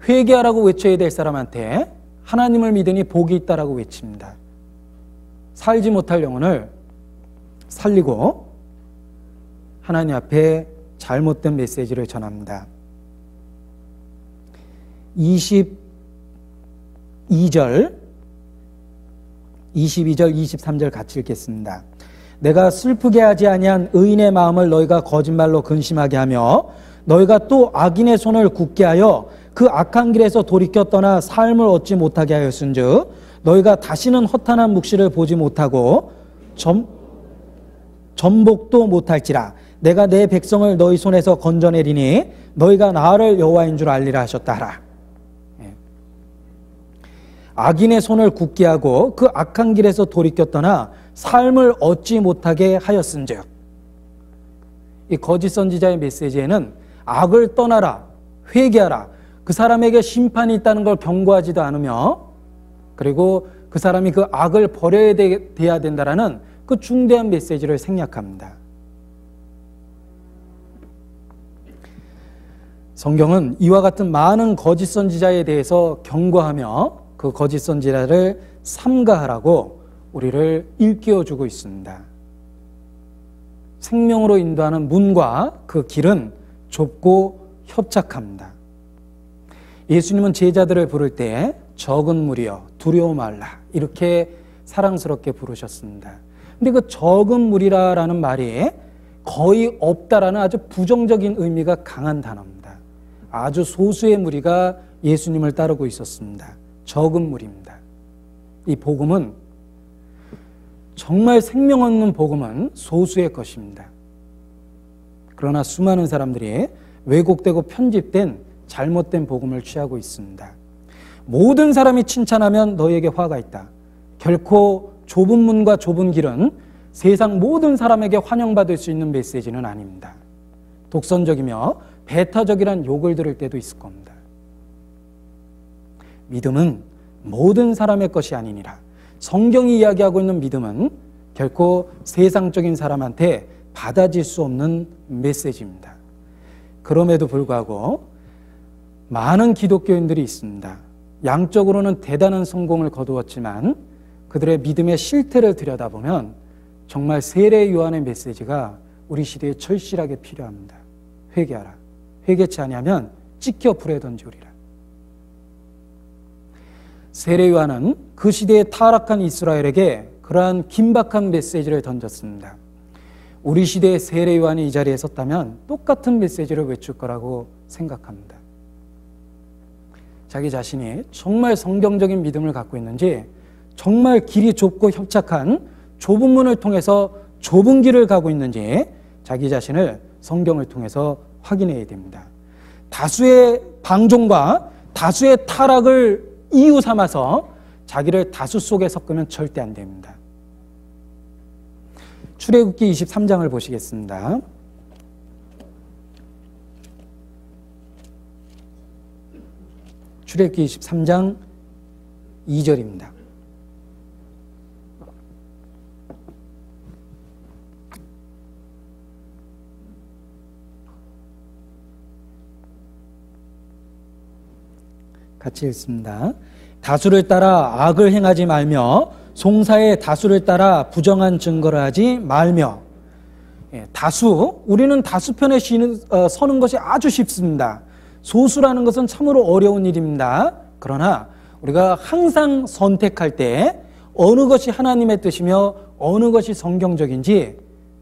회개하라고 외쳐야 될 사람한테 하나님을 믿으니 복이 있다라고 외칩니다. 살지 못할 영혼을 살리고 하나님 앞에 잘못된 메시지를 전합니다. 22절, 23절 같이 읽겠습니다. 내가 슬프게 하지 아니한 의인의 마음을 너희가 거짓말로 근심하게 하며 너희가 또 악인의 손을 굳게 하여 그 악한 길에서 돌이켜 떠나 삶을 얻지 못하게 하였은즉 너희가 다시는 허탄한 묵시를 보지 못하고 전복도 못할지라. 내가 내 백성을 너희 손에서 건져내리니 너희가 나를 여호와인 줄 알리라 하셨다 하라. 악인의 손을 굳게 하고 그 악한 길에서 돌이켜 떠나 삶을 얻지 못하게 하였은즉. 이 거짓 선지자의 메시지에는 악을 떠나라, 회개하라, 그 사람에게 심판이 있다는 걸 경고하지도 않으며 그리고 그 사람이 그 악을 버려야 돼야 된다라는 그 중대한 메시지를 생략합니다. 성경은 이와 같은 많은 거짓 선지자에 대해서 경고하며 그 거짓 선지자를 삼가하라고 우리를 일깨워주고 있습니다. 생명으로 인도하는 문과 그 길은 좁고 협착합니다. 예수님은 제자들을 부를 때 적은 무리여 두려워 말라 이렇게 사랑스럽게 부르셨습니다. 근데 그 적은 무리라는 말이 거의 없다라는 아주 부정적인 의미가 강한 단어입니다. 아주 소수의 무리가 예수님을 따르고 있었습니다. 적은 무리입니다. 이 복음은 정말 생명 없는 복음은 소수의 것입니다. 그러나 수많은 사람들이 왜곡되고 편집된 잘못된 복음을 취하고 있습니다. 모든 사람이 칭찬하면 너희에게 화가 있다. 결코 좁은 문과 좁은 길은 세상 모든 사람에게 환영받을 수 있는 메시지는 아닙니다. 독선적이며 배타적이란 욕을 들을 때도 있을 겁니다. 믿음은 모든 사람의 것이 아니니라. 성경이 이야기하고 있는 믿음은 결코 세상적인 사람한테 받아질 수 없는 메시지입니다. 그럼에도 불구하고 많은 기독교인들이 있습니다. 양적으로는 대단한 성공을 거두었지만 그들의 믿음의 실태를 들여다보면 정말 세례 요한의 메시지가 우리 시대에 절실하게 필요합니다. 회개하라. 회개치 아니하면 찢겨 불에 던지우리라. 세례 요한은 그 시대에 타락한 이스라엘에게 그러한 긴박한 메시지를 던졌습니다. 우리 시대의 세례 요한이 이 자리에 섰다면 똑같은 메시지를 외칠 거라고 생각합니다. 자기 자신이 정말 성경적인 믿음을 갖고 있는지, 정말 길이 좁고 협착한 좁은 문을 통해서 좁은 길을 가고 있는지 자기 자신을 성경을 통해서 확인해야 됩니다. 다수의 방종과 다수의 타락을 이유 삼아서 자기를 다수 속에 섞으면 절대 안 됩니다. 출애굽기 23장을 보시겠습니다. 출애굽기 23장 2절입니다. 같이 읽습니다. 다수를 따라 악을 행하지 말며 송사의 다수를 따라 부정한 증거를 하지 말며. 다수, 우리는 다수편에 서는 것이 아주 쉽습니다. 소수라는 것은 참으로 어려운 일입니다. 그러나 우리가 항상 선택할 때 어느 것이 하나님의 뜻이며 어느 것이 성경적인지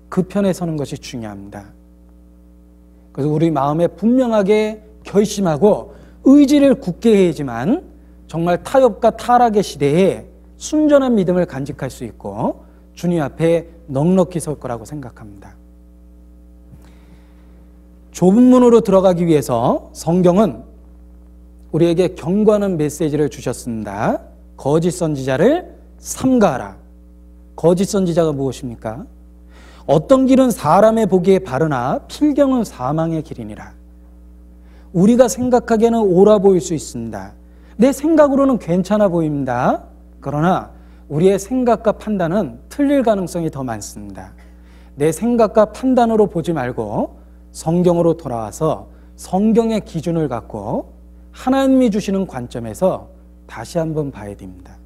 그 편에 서는 것이 중요합니다. 그래서 우리 마음에 분명하게 결심하고 의지를 굳게 해야지만 정말 타협과 타락의 시대에 순전한 믿음을 간직할 수 있고 주님 앞에 넉넉히 설 거라고 생각합니다. 좁은 문으로 들어가기 위해서 성경은 우리에게 경고하는 메시지를 주셨습니다. 거짓 선지자를 삼가하라. 거짓 선지자가 무엇입니까? 어떤 길은 사람의 보기에 바르나 필경은 사망의 길이니라. 우리가 생각하기에는 옳아 보일 수 있습니다. 내 생각으로는 괜찮아 보입니다. 그러나 우리의 생각과 판단은 틀릴 가능성이 더 많습니다. 내 생각과 판단으로 보지 말고 성경으로 돌아와서 성경의 기준을 갖고 하나님이 주시는 관점에서 다시 한번 봐야 됩니다.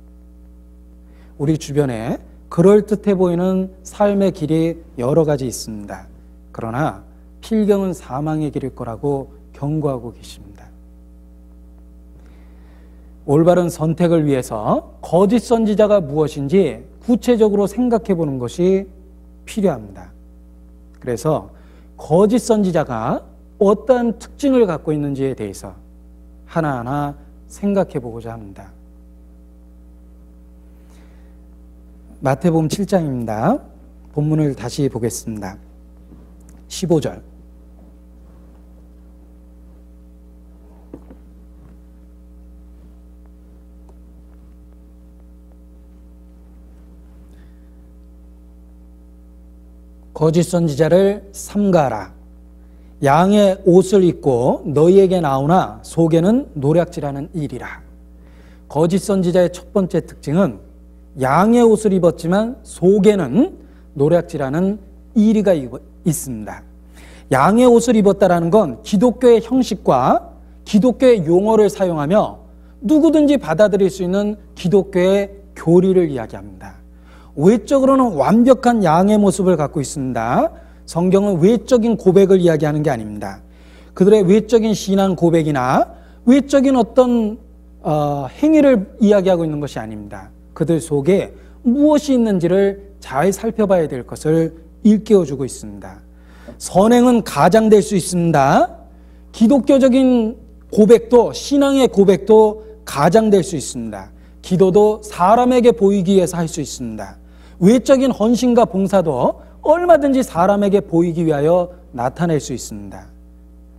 우리 주변에 그럴듯해 보이는 삶의 길이 여러 가지 있습니다. 그러나 필경은 사망의 길일 거라고 경고하고 계십니다. 올바른 선택을 위해서 거짓 선지자가 무엇인지 구체적으로 생각해 보는 것이 필요합니다. 그래서 거짓 선지자가 어떠한 특징을 갖고 있는지에 대해서 하나하나 생각해 보고자 합니다. 마태복음 7장입니다. 본문을 다시 보겠습니다. 15절. 거짓 선지자를 삼가하라. 양의 옷을 입고 너희에게 나오나 속에는 노략질하는 일이라. 거짓 선지자의 첫 번째 특징은 양의 옷을 입었지만 속에는 노략질하는 이리가 있습니다. 양의 옷을 입었다라는 건 기독교의 형식과 기독교의 용어를 사용하며 누구든지 받아들일 수 있는 기독교의 교리를 이야기합니다. 외적으로는 완벽한 양의 모습을 갖고 있습니다. 성경은 외적인 고백을 이야기하는 게 아닙니다. 그들의 외적인 신앙 고백이나 외적인 어떤 행위를 이야기하고 있는 것이 아닙니다. 그들 속에 무엇이 있는지를 잘 살펴봐야 될 것을 일깨워주고 있습니다. 선행은 가장될 수 있습니다. 기독교적인 고백도, 신앙의 고백도 가장될 수 있습니다. 기도도 사람에게 보이기 위해서 할 수 있습니다. 외적인 헌신과 봉사도 얼마든지 사람에게 보이기 위하여 나타낼 수 있습니다.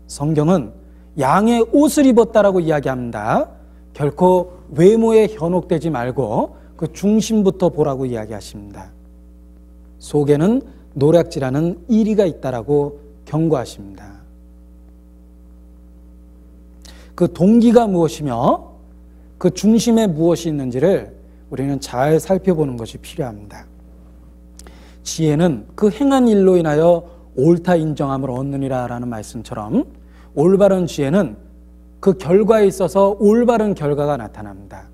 성경은 양의 옷을 입었다라고 이야기합니다. 결코 외모에 현혹되지 말고 그 중심부터 보라고 이야기하십니다. 속에는 노략질하는 이리가 있다라고 경고하십니다. 그 동기가 무엇이며 그 중심에 무엇이 있는지를 우리는 잘 살펴보는 것이 필요합니다. 지혜는 그 행한 일로 인하여 옳다 인정함을 얻느니라 라는 말씀처럼 올바른 지혜는 그 결과에 있어서 올바른 결과가 나타납니다.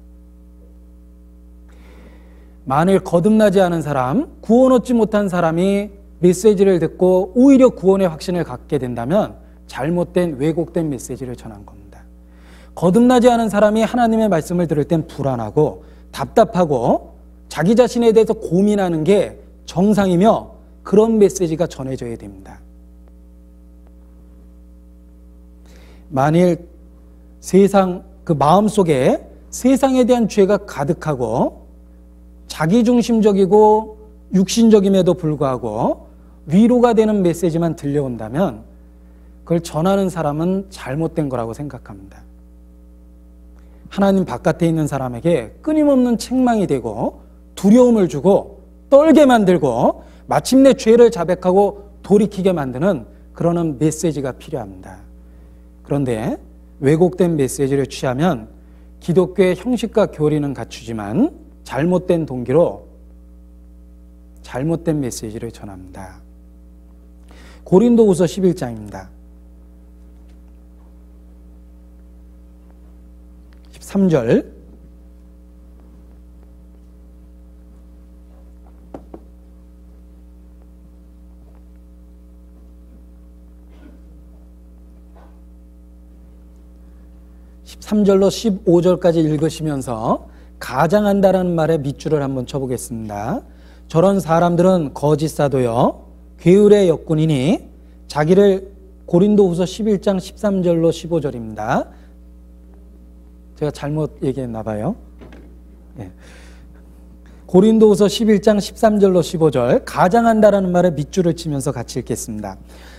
만일 거듭나지 않은 사람, 구원 얻지 못한 사람이 메시지를 듣고 오히려 구원의 확신을 갖게 된다면 잘못된 왜곡된 메시지를 전한 겁니다. 거듭나지 않은 사람이 하나님의 말씀을 들을 땐 불안하고 답답하고 자기 자신에 대해서 고민하는 게 정상이며 그런 메시지가 전해져야 됩니다. 만일 그 마음속에 세상에 대한 죄가 가득하고 자기중심적이고 육신적임에도 불구하고 위로가 되는 메시지만 들려온다면 그걸 전하는 사람은 잘못된 거라고 생각합니다. 하나님 바깥에 있는 사람에게 끊임없는 책망이 되고 두려움을 주고 떨게 만들고 마침내 죄를 자백하고 돌이키게 만드는 그런 메시지가 필요합니다. 그런데 왜곡된 메시지를 취하면 기독교의 형식과 교리는 갖추지만 잘못된 동기로 잘못된 메시지를 전합니다. 고린도후서 11장입니다. 13절 (13절로) 15절까지 읽으시면서 가장한다라는 말에 밑줄을 한번 쳐보겠습니다. 저런 사람들은 거짓 사도요 괴율의 역군이니 자기를 고린도후서 11장 13절로 15절입니다. 제가 잘못 얘기했나 봐요. 네. 고린도후서 11장 13절로 15절 가장한다라는 말에 밑줄을 치면서 같이 읽겠습니다.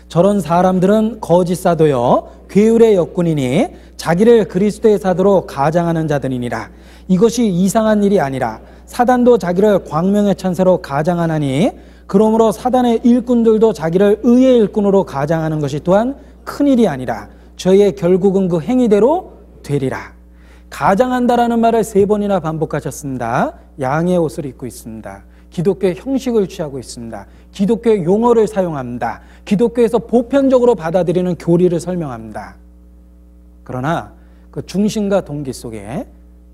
저런 사람들은 거짓 사도요 괴율의 역군이니 자기를 그리스도의 사도로 가장하는 자들이니라. 이것이 이상한 일이 아니라 사단도 자기를 광명의 천사로 가장하나니 그러므로 사단의 일꾼들도 자기를 의의 일꾼으로 가장하는 것이 또한 큰일이 아니라 저희의 결국은 그 행위대로 되리라. 가장한다라는 말을 3번이나 반복하셨습니다. 양의 옷을 입고 있습니다. 기독교의 형식을 취하고 있습니다. 기독교의 용어를 사용합니다. 기독교에서 보편적으로 받아들이는 교리를 설명합니다. 그러나 그 중심과 동기 속에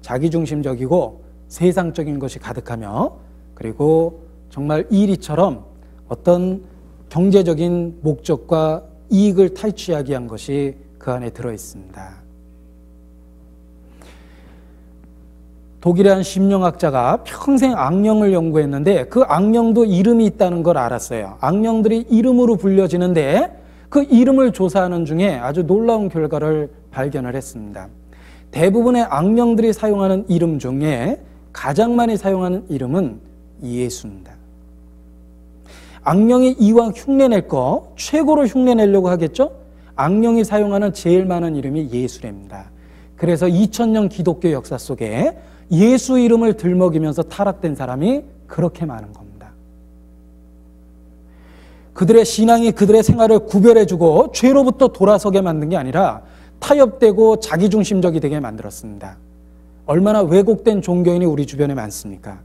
자기중심적이고 세상적인 것이 가득하며 그리고 정말 이리처럼 어떤 경제적인 목적과 이익을 탈취하기 위한 것이 그 안에 들어있습니다. 독일의 한 심령학자가 평생 악령을 연구했는데 그 악령도 이름이 있다는 걸 알았어요. 악령들이 이름으로 불려지는데 그 이름을 조사하는 중에 아주 놀라운 결과를 발견을 했습니다. 대부분의 악령들이 사용하는 이름 중에 가장 많이 사용하는 이름은 예수입니다. 악령이 이왕 흉내낼 거 최고로 흉내내려고 하겠죠? 악령이 사용하는 제일 많은 이름이 예수랍니다. 그래서 2000년 기독교 역사 속에 예수 이름을 들먹이면서 타락된 사람이 그렇게 많은 겁니다. 그들의 신앙이 그들의 생활을 구별해주고 죄로부터 돌아서게 만든 게 아니라 타협되고 자기중심적이 되게 만들었습니다. 얼마나 왜곡된 종교인이 우리 주변에 많습니까?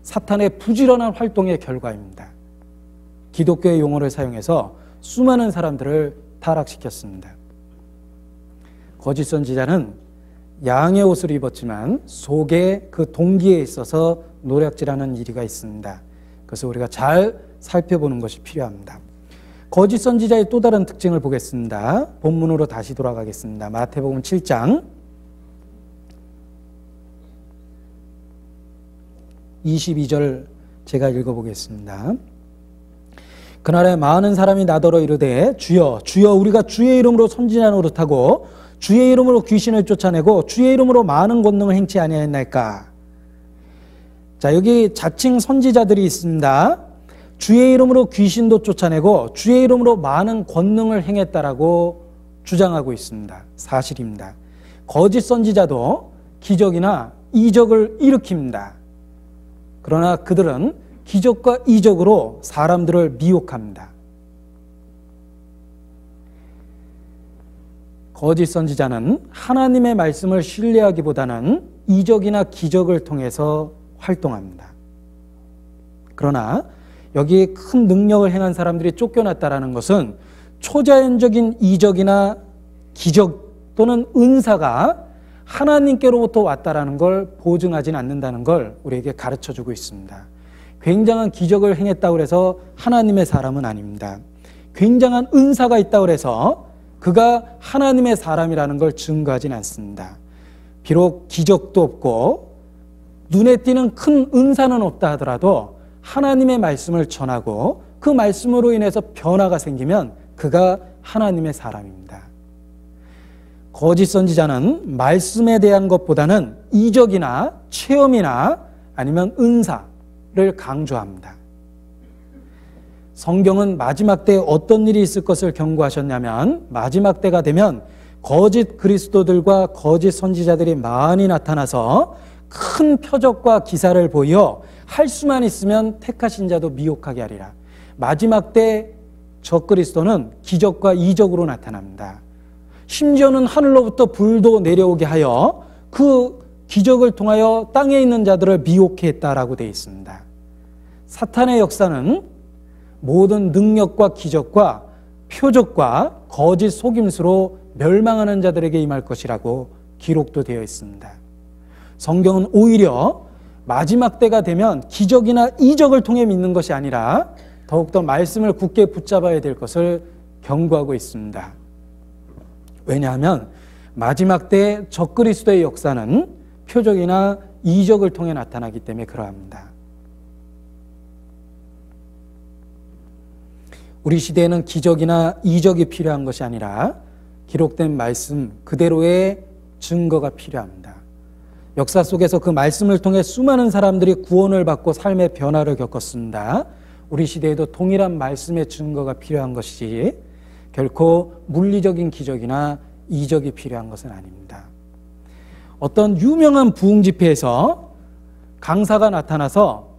사탄의 부지런한 활동의 결과입니다. 기독교의 용어를 사용해서 수많은 사람들을 타락시켰습니다. 거짓 선지자는 양의 옷을 입었지만 속에 그 동기에 있어서 노략질하는 일이가 있습니다. 그래서 우리가 잘 살펴보는 것이 필요합니다. 거짓 선지자의 또 다른 특징을 보겠습니다. 본문으로 다시 돌아가겠습니다. 마태복음 7장 22절 제가 읽어보겠습니다. 그날에 많은 사람이 나더러 이르되 주여 주여 우리가 주의 이름으로 선지자 노릇하고 주의 이름으로 귀신을 쫓아내고 주의 이름으로 많은 권능을 행치 아니하였나이까. 자, 여기 자칭 선지자들이 있습니다. 주의 이름으로 귀신도 쫓아내고 주의 이름으로 많은 권능을 행했다라고 주장하고 있습니다. 사실입니다. 거짓 선지자도 기적이나 이적을 일으킵니다. 그러나 그들은 기적과 이적으로 사람들을 미혹합니다. 거짓 선지자는 하나님의 말씀을 신뢰하기보다는 이적이나 기적을 통해서 활동합니다. 그러나 여기 큰 능력을 행한 사람들이 쫓겨났다라는 것은 초자연적인 이적이나 기적 또는 은사가 하나님께로부터 왔다라는 걸 보증하지는 않는다는 걸 우리에게 가르쳐주고 있습니다. 굉장한 기적을 행했다고 해서 하나님의 사람은 아닙니다. 굉장한 은사가 있다고 해서 그가 하나님의 사람이라는 걸 증거하진 않습니다. 비록 기적도 없고 눈에 띄는 큰 은사는 없다 하더라도 하나님의 말씀을 전하고 그 말씀으로 인해서 변화가 생기면 그가 하나님의 사람입니다. 거짓 선지자는 말씀에 대한 것보다는 이적이나 체험이나 아니면 은사를 강조합니다. 성경은 마지막 때에 어떤 일이 있을 것을 경고하셨냐면 마지막 때가 되면 거짓 그리스도들과 거짓 선지자들이 많이 나타나서 큰 표적과 기사를 보여 할 수만 있으면 택하신 자도 미혹하게 하리라. 마지막 때 적그리스도는 기적과 이적으로 나타납니다. 심지어는 하늘로부터 불도 내려오게 하여 그 기적을 통하여 땅에 있는 자들을 미혹해 했다라고 되어 있습니다. 사탄의 역사는 모든 능력과 기적과 표적과 거짓 속임수로 멸망하는 자들에게 임할 것이라고 기록도 되어 있습니다. 성경은 오히려 마지막 때가 되면 기적이나 이적을 통해 믿는 것이 아니라 더욱더 말씀을 굳게 붙잡아야 될 것을 경고하고 있습니다. 왜냐하면 마지막 때 적그리스도의 역사는 표적이나 이적을 통해 나타나기 때문에 그러합니다. 우리 시대에는 기적이나 이적이 필요한 것이 아니라 기록된 말씀 그대로의 증거가 필요합니다. 역사 속에서 그 말씀을 통해 수많은 사람들이 구원을 받고 삶의 변화를 겪었습니다. 우리 시대에도 동일한 말씀의 증거가 필요한 것이지 결코 물리적인 기적이나 이적이 필요한 것은 아닙니다. 어떤 유명한 부흥 집회에서 강사가 나타나서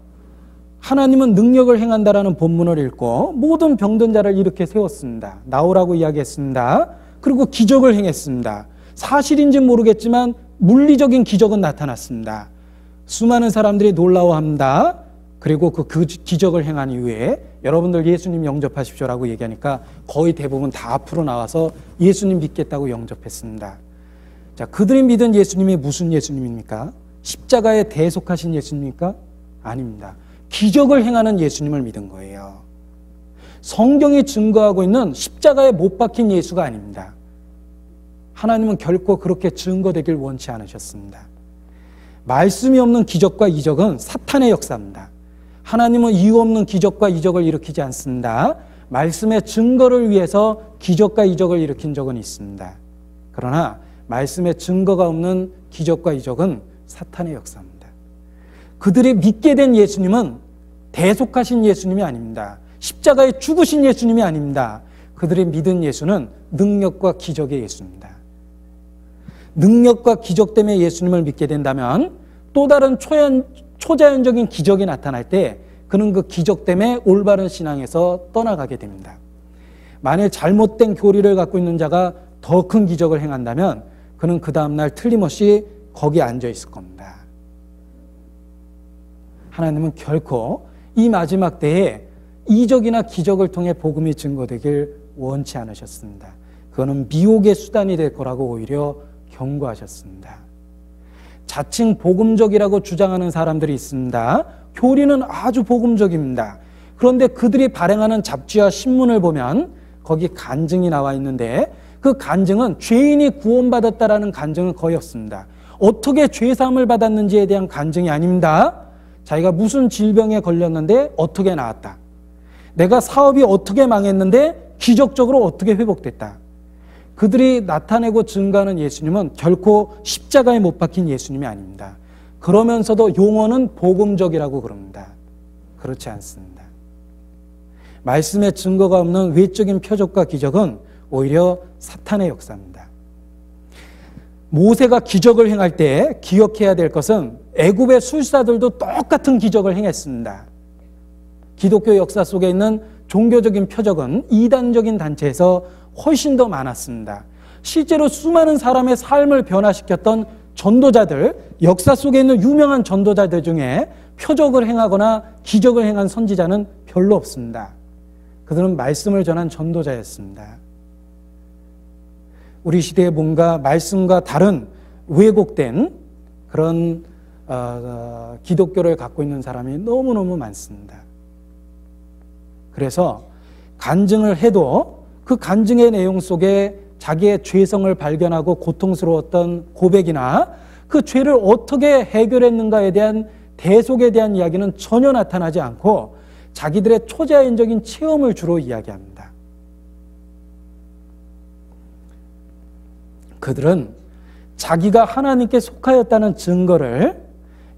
하나님은 능력을 행한다라는 본문을 읽고 모든 병든 자를 이렇게 세웠습니다. 나오라고 이야기했습니다. 그리고 기적을 행했습니다. 사실인지 모르겠지만 물리적인 기적은 나타났습니다. 수많은 사람들이 놀라워합니다. 그리고 그 기적을 행한 이후에 여러분들 예수님 영접하십시오라고 얘기하니까 거의 대부분 다 앞으로 나와서 예수님 믿겠다고 영접했습니다. 자, 그들이 믿은 예수님이 무슨 예수님입니까? 십자가에 대속하신 예수님입니까? 아닙니다. 기적을 행하는 예수님을 믿은 거예요. 성경이 증거하고 있는 십자가에 못 박힌 예수가 아닙니다. 하나님은 결코 그렇게 증거되길 원치 않으셨습니다. 말씀이 없는 기적과 이적은 사탄의 역사입니다. 하나님은 이유 없는 기적과 이적을 일으키지 않습니다. 말씀의 증거를 위해서 기적과 이적을 일으킨 적은 있습니다. 그러나 말씀의 증거가 없는 기적과 이적은 사탄의 역사입니다. 그들이 믿게 된 예수님은 대속하신 예수님이 아닙니다. 십자가에 죽으신 예수님이 아닙니다. 그들이 믿은 예수는 능력과 기적의 예수입니다. 능력과 기적 때문에 예수님을 믿게 된다면 또 다른 초자연적인 기적이 나타날 때 그는 그 기적 때문에 올바른 신앙에서 떠나가게 됩니다. 만일 잘못된 교리를 갖고 있는 자가 더 큰 기적을 행한다면 그는 그 다음날 틀림없이 거기에 앉아 있을 겁니다. 하나님은 결코 이 마지막 때에 이적이나 기적을 통해 복음이 증거되길 원치 않으셨습니다. 그거는 미혹의 수단이 될 거라고 오히려 경고하셨습니다. 자칭 복음적이라고 주장하는 사람들이 있습니다. 교리는 아주 복음적입니다. 그런데 그들이 발행하는 잡지와 신문을 보면 거기 간증이 나와 있는데 그 간증은 죄인이 구원받았다라는 간증은 거의 없습니다. 어떻게 죄사함을 받았는지에 대한 간증이 아닙니다. 자기가 무슨 질병에 걸렸는데 어떻게 나았다. 내가 사업이 어떻게 망했는데 기적적으로 어떻게 회복됐다. 그들이 나타내고 증거하는 예수님은 결코 십자가에 못 박힌 예수님이 아닙니다. 그러면서도 용어는 복음적이라고 그럽니다. 그렇지 않습니다. 말씀의 증거가 없는 외적인 표적과 기적은 오히려 사탄의 역사입니다. 모세가 기적을 행할 때 기억해야 될 것은 애굽의 술사들도 똑같은 기적을 행했습니다. 기독교 역사 속에 있는 종교적인 표적은 이단적인 단체에서 훨씬 더 많았습니다. 실제로 수많은 사람의 삶을 변화시켰던 전도자들, 역사 속에 있는 유명한 전도자들 중에 표적을 행하거나 기적을 행한 선지자는 별로 없습니다. 그들은 말씀을 전한 전도자였습니다. 우리 시대에 뭔가 말씀과 다른 왜곡된 그런 기독교를 갖고 있는 사람이 너무너무 많습니다. 그래서 간증을 해도 그 간증의 내용 속에 자기의 죄성을 발견하고 고통스러웠던 고백이나 그 죄를 어떻게 해결했는가에 대한 대속에 대한 이야기는 전혀 나타나지 않고 자기들의 초자연적인 체험을 주로 이야기합니다. 그들은 자기가 하나님께 속하였다는 증거를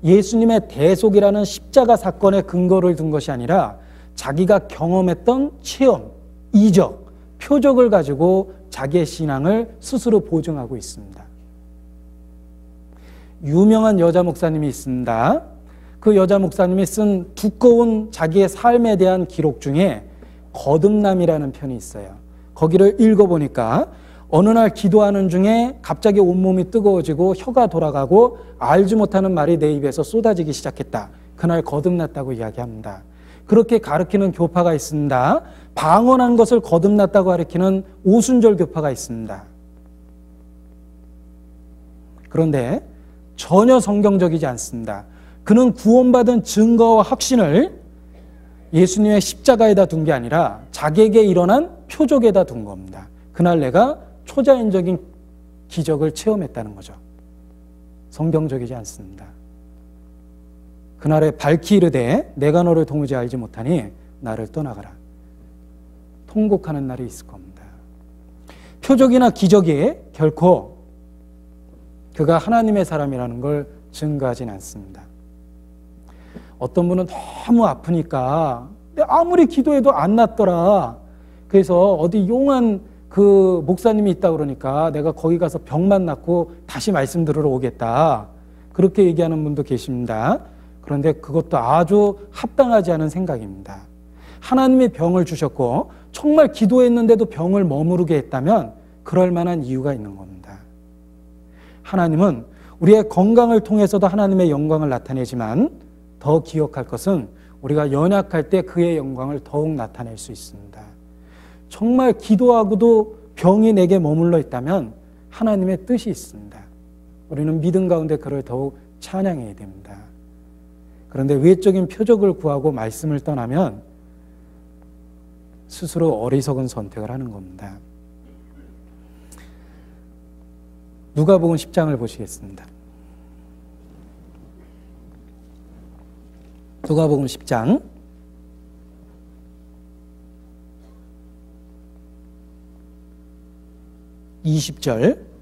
예수님의 대속이라는 십자가 사건의 근거를 둔 것이 아니라 자기가 경험했던 체험, 이적, 표적을 가지고 자기의 신앙을 스스로 보증하고 있습니다. 유명한 여자 목사님이 있습니다. 그 여자 목사님이 쓴 두꺼운 자기의 삶에 대한 기록 중에 거듭남이라는 편이 있어요. 거기를 읽어보니까 어느 날 기도하는 중에 갑자기 온몸이 뜨거워지고 혀가 돌아가고 알지 못하는 말이 내 입에서 쏟아지기 시작했다. 그날 거듭났다고 이야기합니다. 그렇게 가르치는 교파가 있습니다. 방언한 것을 거듭났다고 가르치는 오순절 교파가 있습니다. 그런데 전혀 성경적이지 않습니다. 그는 구원받은 증거와 확신을 예수님의 십자가에다 둔 게 아니라 자기에게 일어난 표적에다 둔 겁니다. 그날 내가 초자연적인 기적을 체험했다는 거죠. 성경적이지 않습니다. 그날에 밝히 이르되 내가 너를 도무지 알지 못하니 나를 떠나가라. 통곡하는 날이 있을 겁니다. 표적이나 기적이 결코 그가 하나님의 사람이라는 걸 증거하진 않습니다. 어떤 분은 너무 아프니까 아무리 기도해도 안 낫더라. 그래서 어디 용한 그 목사님이 있다 그러니까 내가 거기 가서 병만 낫고 다시 말씀 들으러 오겠다. 그렇게 얘기하는 분도 계십니다. 그런데 그것도 아주 합당하지 않은 생각입니다. 하나님이 병을 주셨고 정말 기도했는데도 병을 머무르게 했다면 그럴 만한 이유가 있는 겁니다. 하나님은 우리의 건강을 통해서도 하나님의 영광을 나타내지만 더 기억할 것은 우리가 연약할 때 그의 영광을 더욱 나타낼 수 있습니다. 정말 기도하고도 병이 내게 머물러 있다면 하나님의 뜻이 있습니다. 우리는 믿음 가운데 그를 더욱 찬양해야 됩니다. 그런데 외적인 표적을 구하고 말씀을 떠나면 스스로 어리석은 선택을 하는 겁니다. 누가복음 10장을 보시겠습니다. 누가복음 10장 20절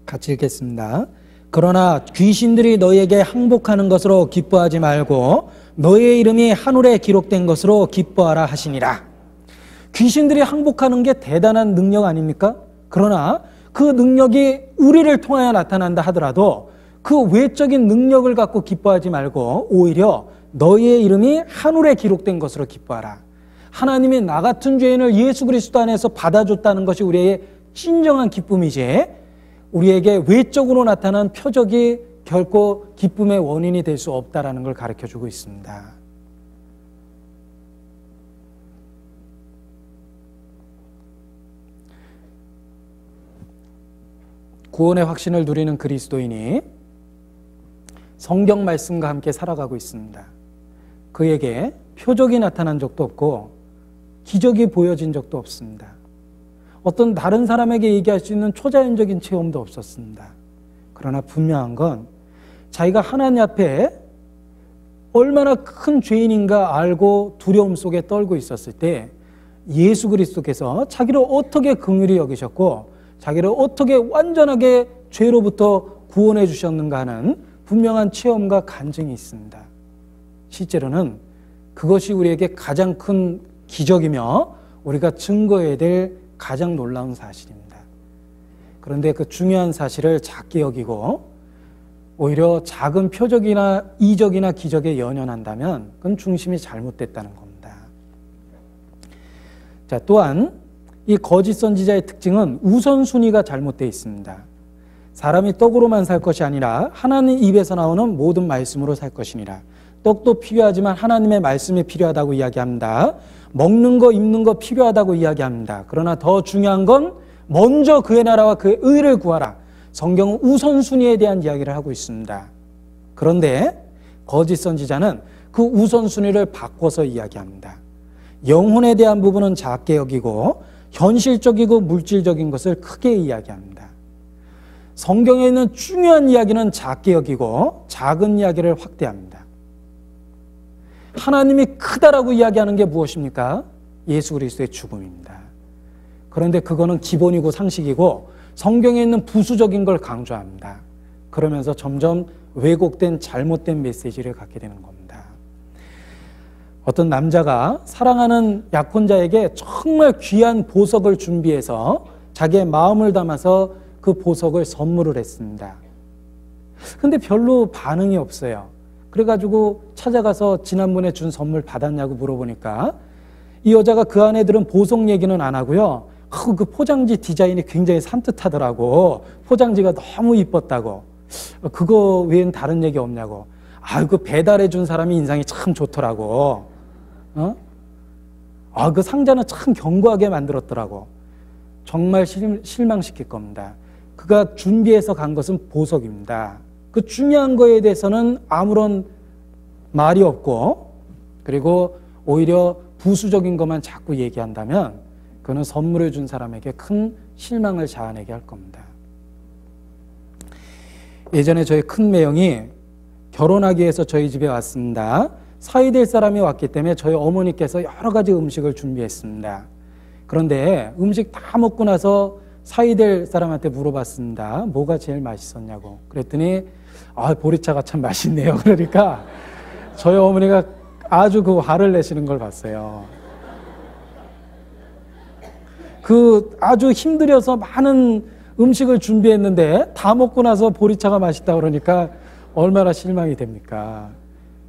같이 읽겠습니다. 그러나 귀신들이 너희에게 항복하는 것으로 기뻐하지 말고 너희의 이름이 하늘에 기록된 것으로 기뻐하라 하시니라. 귀신들이 항복하는 게 대단한 능력 아닙니까? 그러나 그 능력이 우리를 통하여 나타난다 하더라도 그 외적인 능력을 갖고 기뻐하지 말고 오히려 너희의 이름이 하늘에 기록된 것으로 기뻐하라. 하나님이 나 같은 죄인을 예수 그리스도 안에서 받아줬다는 것이 우리의 진정한 기쁨이지 우리에게 외적으로 나타난 표적이 결코 기쁨의 원인이 될 수 없다는 걸 가르쳐주고 있습니다. 구원의 확신을 누리는 그리스도인이 성경 말씀과 함께 살아가고 있습니다. 그에게 표적이 나타난 적도 없고 기적이 보여진 적도 없습니다. 어떤 다른 사람에게 얘기할 수 있는 초자연적인 체험도 없었습니다. 그러나 분명한 건 자기가 하나님 앞에 얼마나 큰 죄인인가 알고 두려움 속에 떨고 있었을 때 예수 그리스도께서 자기를 어떻게 긍휼히 여기셨고 자기를 어떻게 완전하게 죄로부터 구원해 주셨는가 하는 분명한 체험과 간증이 있습니다. 실제로는 그것이 우리에게 가장 큰 기적이며 우리가 증거해야 될 가장 놀라운 사실입니다. 그런데 그 중요한 사실을 작게 여기고 오히려 작은 표적이나 이적이나 기적에 연연한다면 그건 중심이 잘못됐다는 겁니다. 자, 또한 이 거짓 선지자의 특징은 우선순위가 잘못되어 있습니다. 사람이 떡으로만 살 것이 아니라 하나님 입에서 나오는 모든 말씀으로 살 것이니라. 떡도 필요하지만 하나님의 말씀이 필요하다고 이야기합니다. 먹는 거 입는 거 필요하다고 이야기합니다. 그러나 더 중요한 건 먼저 그의 나라와 그의 의를 구하라. 성경은 우선순위에 대한 이야기를 하고 있습니다. 그런데 거짓 선지자는 그 우선순위를 바꿔서 이야기합니다. 영혼에 대한 부분은 작게 여기고 현실적이고 물질적인 것을 크게 이야기합니다. 성경에 있는 중요한 이야기는 작게 여기고 작은 이야기를 확대합니다. 하나님이 크다라고 이야기하는 게 무엇입니까? 예수 그리스도의 죽음입니다. 그런데 그거는 기본이고 상식이고 성경에 있는 부수적인 걸 강조합니다. 그러면서 점점 왜곡된 잘못된 메시지를 갖게 되는 겁니다. 어떤 남자가 사랑하는 약혼자에게 정말 귀한 보석을 준비해서 자기의 마음을 담아서 그 보석을 선물을 했습니다. 근데 별로 반응이 없어요. 그래가지고 찾아가서 지난번에 준 선물 받았냐고 물어보니까 이 여자가 그 안에 들은 보석 얘기는 안 하고요. 그 포장지 디자인이 굉장히 산뜻하더라고. 포장지가 너무 이뻤다고. 그거 외엔 다른 얘기 없냐고. 그 배달해 준 사람이 인상이 참 좋더라고. 그 상자는 참 견고하게 만들었더라고. 정말 실망시킬 겁니다. 그가 준비해서 간 것은 보석입니다. 그 중요한 거에 대해서는 아무런 말이 없고, 그리고 오히려 부수적인 것만 자꾸 얘기한다면 그는 선물을 준 사람에게 큰 실망을 자아내게 할 겁니다. 예전에 저희 큰 매형이 결혼하기 위해서 저희 집에 왔습니다. 사위될 사람이 왔기 때문에 저희 어머니께서 여러 가지 음식을 준비했습니다. 그런데 음식 다 먹고 나서 사위될 사람한테 물어봤습니다. 뭐가 제일 맛있었냐고. 그랬더니 보리차가 참 맛있네요. 그러니까 저희 어머니가 아주 그 화를 내시는 걸 봤어요. 그 아주 힘들여서 많은 음식을 준비했는데 다 먹고 나서 보리차가 맛있다 그러니까 얼마나 실망이 됩니까?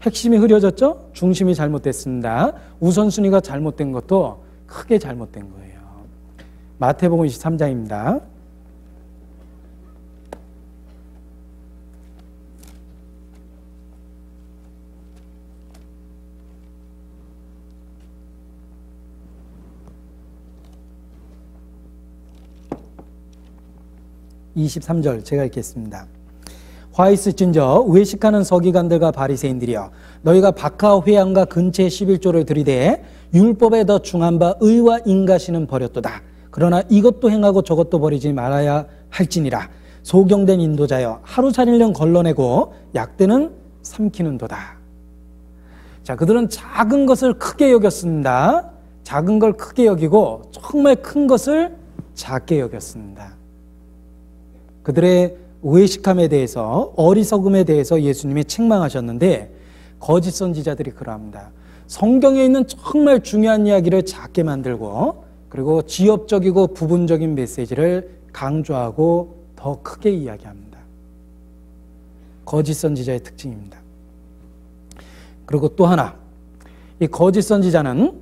핵심이 흐려졌죠? 중심이 잘못됐습니다. 우선순위가 잘못된 것도 크게 잘못된 거예요. 마태복음 23장입니다. (23절) 제가 읽겠습니다. 화 있을진저 외식하는 서기관들과 바리새인들이여, 너희가 박하 회당과 근처에 11조를 들이대 율법에 더 중한 바 의와 인가시는 버렸도다. 그러나 이것도 행하고 저것도 버리지 말아야 할지니라. 소경된 인도자여, 하루살이는 걸러내고 약대는 삼키는도다. 자, 그들은 작은 것을 크게 여겼습니다. 작은 걸 크게 여기고 정말 큰 것을 작게 여겼습니다. 그들의 외식함에 대해서, 어리석음에 대해서 예수님이 책망하셨는데 거짓 선지자들이 그러합니다. 성경에 있는 정말 중요한 이야기를 작게 만들고, 그리고 지엽적이고 부분적인 메시지를 강조하고 더 크게 이야기합니다. 거짓 선지자의 특징입니다. 그리고 또 하나, 이 거짓 선지자는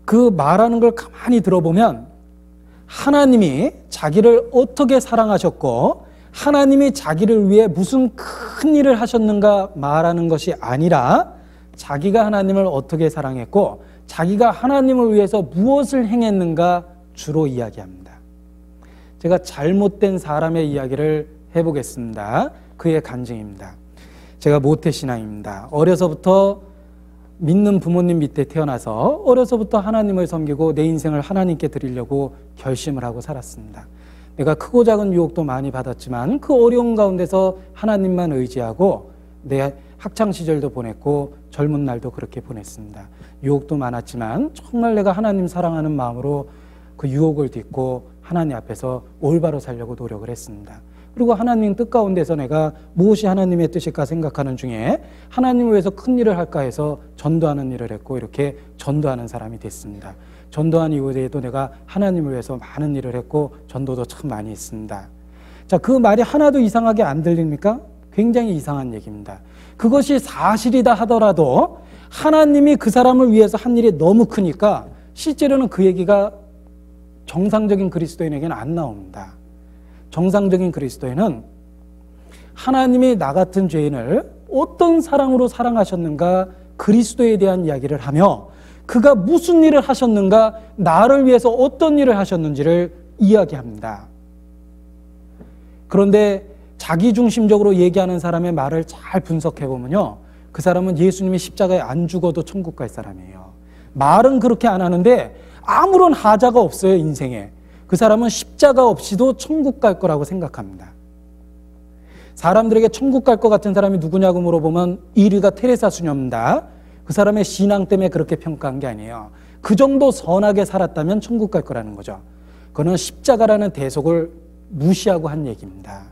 그 말하는 걸 가만히 들어보면 하나님이 자기를 어떻게 사랑하셨고 하나님이 자기를 위해 무슨 큰 일을 하셨는가 말하는 것이 아니라 자기가 하나님을 어떻게 사랑했고 자기가 하나님을 위해서 무엇을 행했는가 주로 이야기합니다. 제가 잘못된 사람의 이야기를 해보겠습니다. 그의 간증입니다. 제가 모태신앙입니다. 어려서부터 믿는 부모님 밑에 태어나서 어려서부터 하나님을 섬기고 내 인생을 하나님께 드리려고 결심을 하고 살았습니다. 내가 크고 작은 유혹도 많이 받았지만 그 어려운 가운데서 하나님만 의지하고 내 학창시절도 보냈고 젊은 날도 그렇게 보냈습니다. 유혹도 많았지만 정말 내가 하나님 사랑하는 마음으로 그 유혹을 딛고 하나님 앞에서 올바로 살려고 노력을 했습니다. 그리고 하나님 뜻 가운데서 내가 무엇이 하나님의 뜻일까 생각하는 중에 하나님을 위해서 큰 일을 할까 해서 전도하는 일을 했고 이렇게 전도하는 사람이 됐습니다. 전도한 이후에도 내가 하나님을 위해서 많은 일을 했고 전도도 참 많이 했습니다. 자, 그 말이 하나도 이상하게 안 들립니까? 굉장히 이상한 얘기입니다. 그것이 사실이다 하더라도 하나님이 그 사람을 위해서 한 일이 너무 크니까 실제로는 그 얘기가 정상적인 그리스도인에게는 안 나옵니다. 정상적인 그리스도인은 하나님이 나 같은 죄인을 어떤 사랑으로 사랑하셨는가 그리스도에 대한 이야기를 하며 그가 무슨 일을 하셨는가 나를 위해서 어떤 일을 하셨는지를 이야기합니다. 그런데 자기중심적으로 얘기하는 사람의 말을 잘 분석해 보면요, 그 사람은 예수님이 십자가에 안 죽어도 천국 갈 사람이에요. 말은 그렇게 안 하는데 아무런 하자가 없어요, 인생에. 그 사람은 십자가 없이도 천국 갈 거라고 생각합니다. 사람들에게 천국 갈 것 같은 사람이 누구냐고 물어보면 1위가 테레사 수녀입니다. 그 사람의 신앙 때문에 그렇게 평가한 게 아니에요. 그 정도 선하게 살았다면 천국 갈 거라는 거죠. 그는 십자가라는 대속을 무시하고 한 얘기입니다.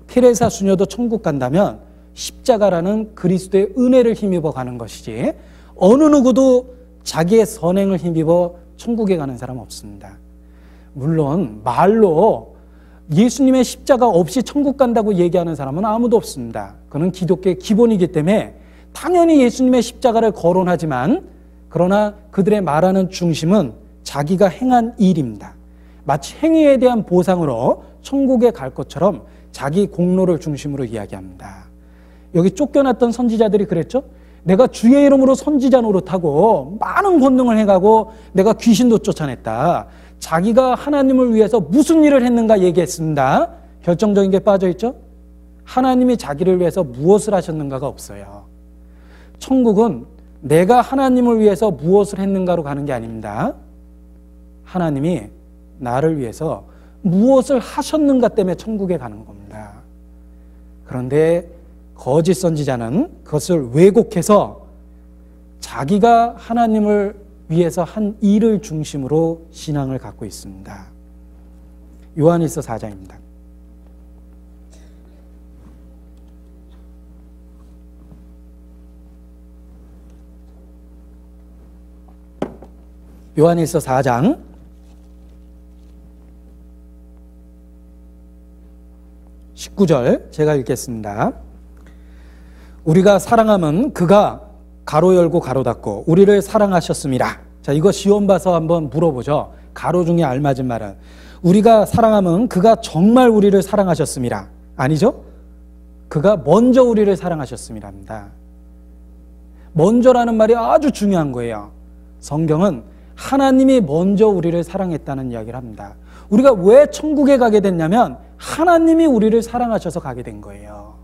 테레사 수녀도 천국 간다면 십자가라는 그리스도의 은혜를 힘입어 가는 것이지, 어느 누구도 자기의 선행을 힘입어 천국에 가는 사람 없습니다. 물론 말로 예수님의 십자가 없이 천국 간다고 얘기하는 사람은 아무도 없습니다. 그는 기독교의 기본이기 때문에 당연히 예수님의 십자가를 거론하지만, 그러나 그들의 말하는 중심은 자기가 행한 일입니다. 마치 행위에 대한 보상으로 천국에 갈 것처럼 자기 공로를 중심으로 이야기합니다. 여기 쫓겨났던 선지자들이 그랬죠? 내가 주의 이름으로 선지자 노릇하고 많은 권능을 해가고 내가 귀신도 쫓아냈다. 자기가 하나님을 위해서 무슨 일을 했는가 얘기했습니다. 결정적인 게 빠져있죠? 하나님이 자기를 위해서 무엇을 하셨는가가 없어요. 천국은 내가 하나님을 위해서 무엇을 했는가로 가는 게 아닙니다. 하나님이 나를 위해서 무엇을 하셨는가 때문에 천국에 가는 겁니다. 그런데 거짓 선지자는 그것을 왜곡해서 자기가 하나님을 위해서 한 일을 중심으로 신앙을 갖고 있습니다. 요한일서 4장입니다. 요한일서 4장 19절 제가 읽겠습니다. 우리가 사랑함은 그가 가로 열고 가로 닫고 우리를 사랑하셨습니다. 자, 이거 시험 봐서 한번 물어보죠. 가로 중에 알맞은 말은, 우리가 사랑함은 그가 정말 우리를 사랑하셨습니다. 아니죠? 그가 먼저 우리를 사랑하셨습니다. 먼저라는 말이 아주 중요한 거예요. 성경은 하나님이 먼저 우리를 사랑했다는 이야기를 합니다. 우리가 왜 천국에 가게 됐냐면 하나님이 우리를 사랑하셔서 가게 된 거예요.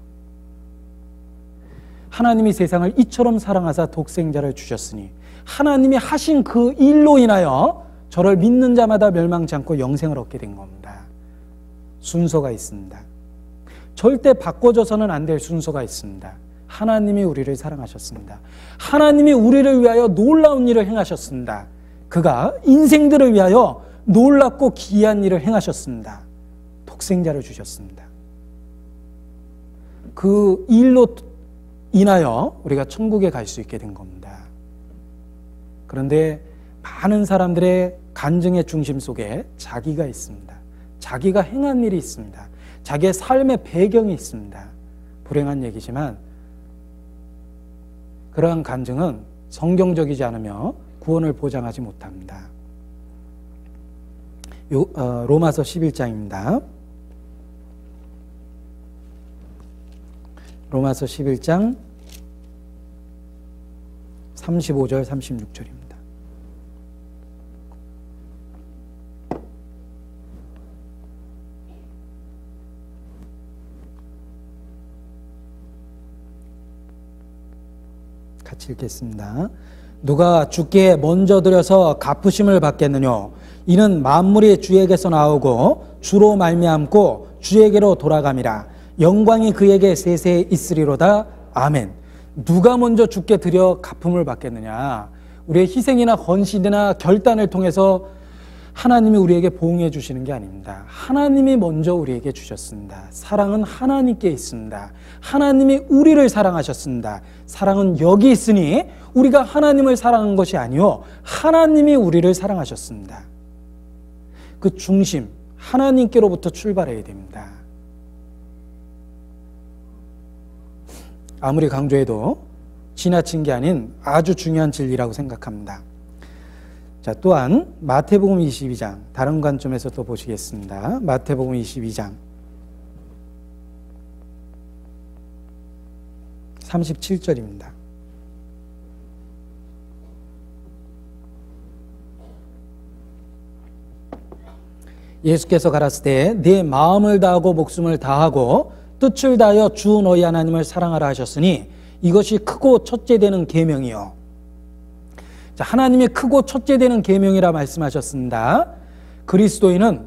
하나님이 세상을 이처럼 사랑하사 독생자를 주셨으니 하나님이 하신 그 일로 인하여 저를 믿는 자마다 멸망치 않고 영생을 얻게 된 겁니다. 순서가 있습니다. 절대 바꿔줘서는 안 될 순서가 있습니다. 하나님이 우리를 사랑하셨습니다. 하나님이 우리를 위하여 놀라운 일을 행하셨습니다. 그가 인생들을 위하여 놀랍고 기이한 일을 행하셨습니다. 독생자를 주셨습니다. 그 일로 인하여 우리가 천국에 갈 수 있게 된 겁니다. 그런데 많은 사람들의 간증의 중심 속에 자기가 있습니다. 자기가 행한 일이 있습니다. 자기의 삶의 배경이 있습니다. 불행한 얘기지만 그러한 간증은 성경적이지 않으며 구원을 보장하지 못합니다. 로마서 11장입니다. 로마서 11장 35절 36절입니다. 같이 읽겠습니다. 누가 주께 먼저 드려서 갚으심을 받겠느냐? 이는 만물이 주에게서 나오고 주로 말미암고 주에게로 돌아감이라. 영광이 그에게 세세에 있으리로다. 아멘. 누가 먼저 주께 드려 갚음을 받겠느냐? 우리의 희생이나 헌신이나 결단을 통해서 하나님이 우리에게 보응해 주시는 게 아닙니다. 하나님이 먼저 우리에게 주셨습니다. 사랑은 하나님께 있습니다. 하나님이 우리를 사랑하셨습니다. 사랑은 여기 있으니 우리가 하나님을 사랑한 것이 아니요 하나님이 우리를 사랑하셨습니다. 그 중심, 하나님께로부터 출발해야 됩니다. 아무리 강조해도 지나친 게 아닌 아주 중요한 진리라고 생각합니다. 자, 또한 마태복음 22장 다른 관점에서 또 보시겠습니다. 마태복음 22장 37절입니다. 예수께서 가라사대 내 마음을 다하고 목숨을 다하고 뜻을 다하여 주 너희 하나님을 사랑하라 하셨으니 이것이 크고 첫째 되는 계명이요. 자, 하나님의 크고 첫째 되는 계명이라 말씀하셨습니다. 그리스도인은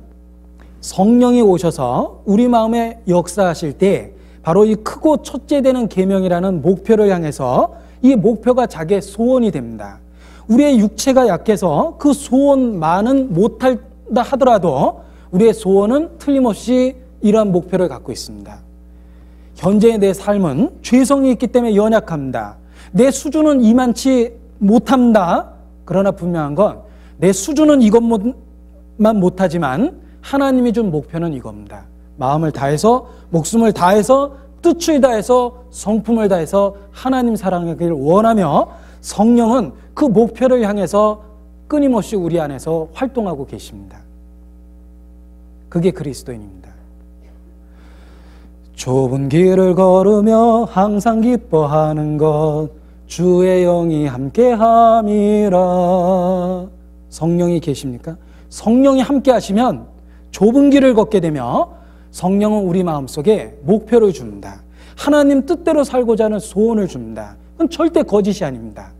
성령이 오셔서 우리 마음에 역사하실 때 바로 이 크고 첫째 되는 계명이라는 목표를 향해서 이 목표가 자기의 소원이 됩니다. 우리의 육체가 약해서 그 소원만은 못한다 하더라도 우리의 소원은 틀림없이 이러한 목표를 갖고 있습니다. 현재의 내 삶은 죄성이 있기 때문에 연약합니다. 내 수준은 이만치 못합니다. 그러나 분명한 건 내 수준은 이것만 못하지만 하나님이 준 목표는 이겁니다. 마음을 다해서 목숨을 다해서 뜻을 다해서 성품을 다해서 하나님 사랑하기를 원하며 성령은 그 목표를 향해서 끊임없이 우리 안에서 활동하고 계십니다. 그게 그리스도인입니다. 좁은 길을 걸으며 항상 기뻐하는 것 주의 영이 함께함이라. 성령이 계십니까? 성령이 함께 하시면 좁은 길을 걷게 되며 성령은 우리 마음속에 목표를 줍니다. 하나님 뜻대로 살고자 하는 소원을 줍니다. 그건 절대 거짓이 아닙니다.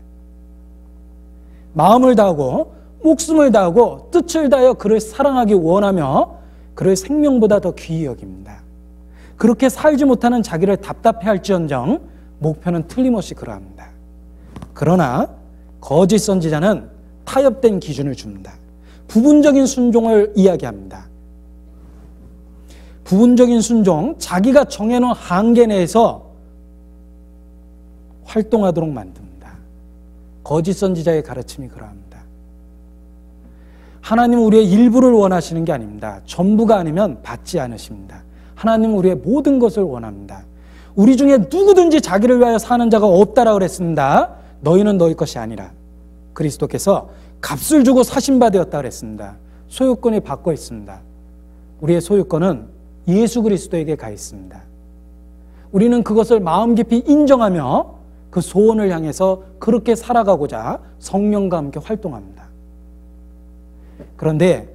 마음을 다하고 목숨을 다하고 뜻을 다하여 그를 사랑하기 원하며 그를 생명보다 더 귀히 여깁니다. 그렇게 살지 못하는 자기를 답답해할지언정 목표는 틀림없이 그러합니다. 그러나 거짓 선지자는 타협된 기준을 줍니다. 부분적인 순종을 이야기합니다. 부분적인 순종, 자기가 정해놓은 한계 내에서 활동하도록 만듭니다. 거짓 선지자의 가르침이 그러합니다. 하나님은 우리의 일부를 원하시는 게 아닙니다. 전부가 아니면 받지 않으십니다. 하나님은 우리의 모든 것을 원합니다. 우리 중에 누구든지 자기를 위하여 사는 자가 없다라 그랬습니다. 너희는 너희 것이 아니라. 그리스도께서 값을 주고 사신 바 되었다 그랬습니다. 소유권이 바꿔 있습니다. 우리의 소유권은 예수 그리스도에게 가 있습니다. 우리는 그것을 마음 깊이 인정하며 그 소원을 향해서 그렇게 살아가고자 성령과 함께 활동합니다. 그런데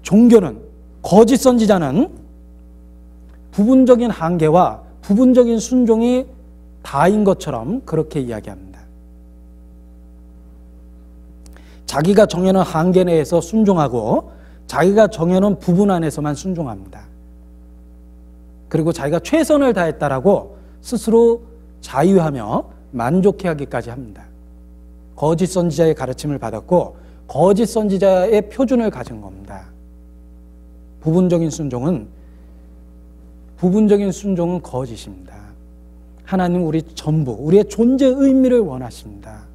종교는, 거짓 선지자는 부분적인 한계와 부분적인 순종이 다인 것처럼 그렇게 이야기합니다. 자기가 정해놓은 한계 내에서 순종하고 자기가 정해놓은 부분 안에서만 순종합니다. 그리고 자기가 최선을 다했다라고 스스로 자유하며 만족해하기까지 합니다. 거짓 선지자의 가르침을 받았고 거짓 선지자의 표준을 가진 겁니다. 부분적인 순종은 거짓입니다. 하나님은 우리 전부, 우리의 존재 의미를 원하십니다.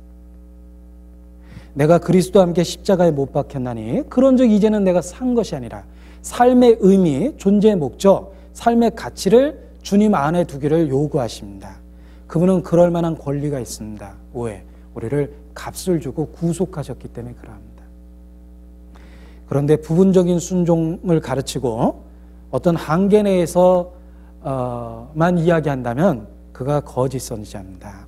내가 그리스도와 함께 십자가에 못 박혔나니 그런즉 이제는 내가 산 것이 아니라 삶의 의미, 존재의 목적, 삶의 가치를 주님 안에 두기를 요구하십니다. 그분은 그럴 만한 권리가 있습니다. 왜? 우리를 값을 주고 구속하셨기 때문에 그러합니다. 그런데 부분적인 순종을 가르치고 어떤 한계 내에서만 이야기한다면 그가 거짓 선지자입니다.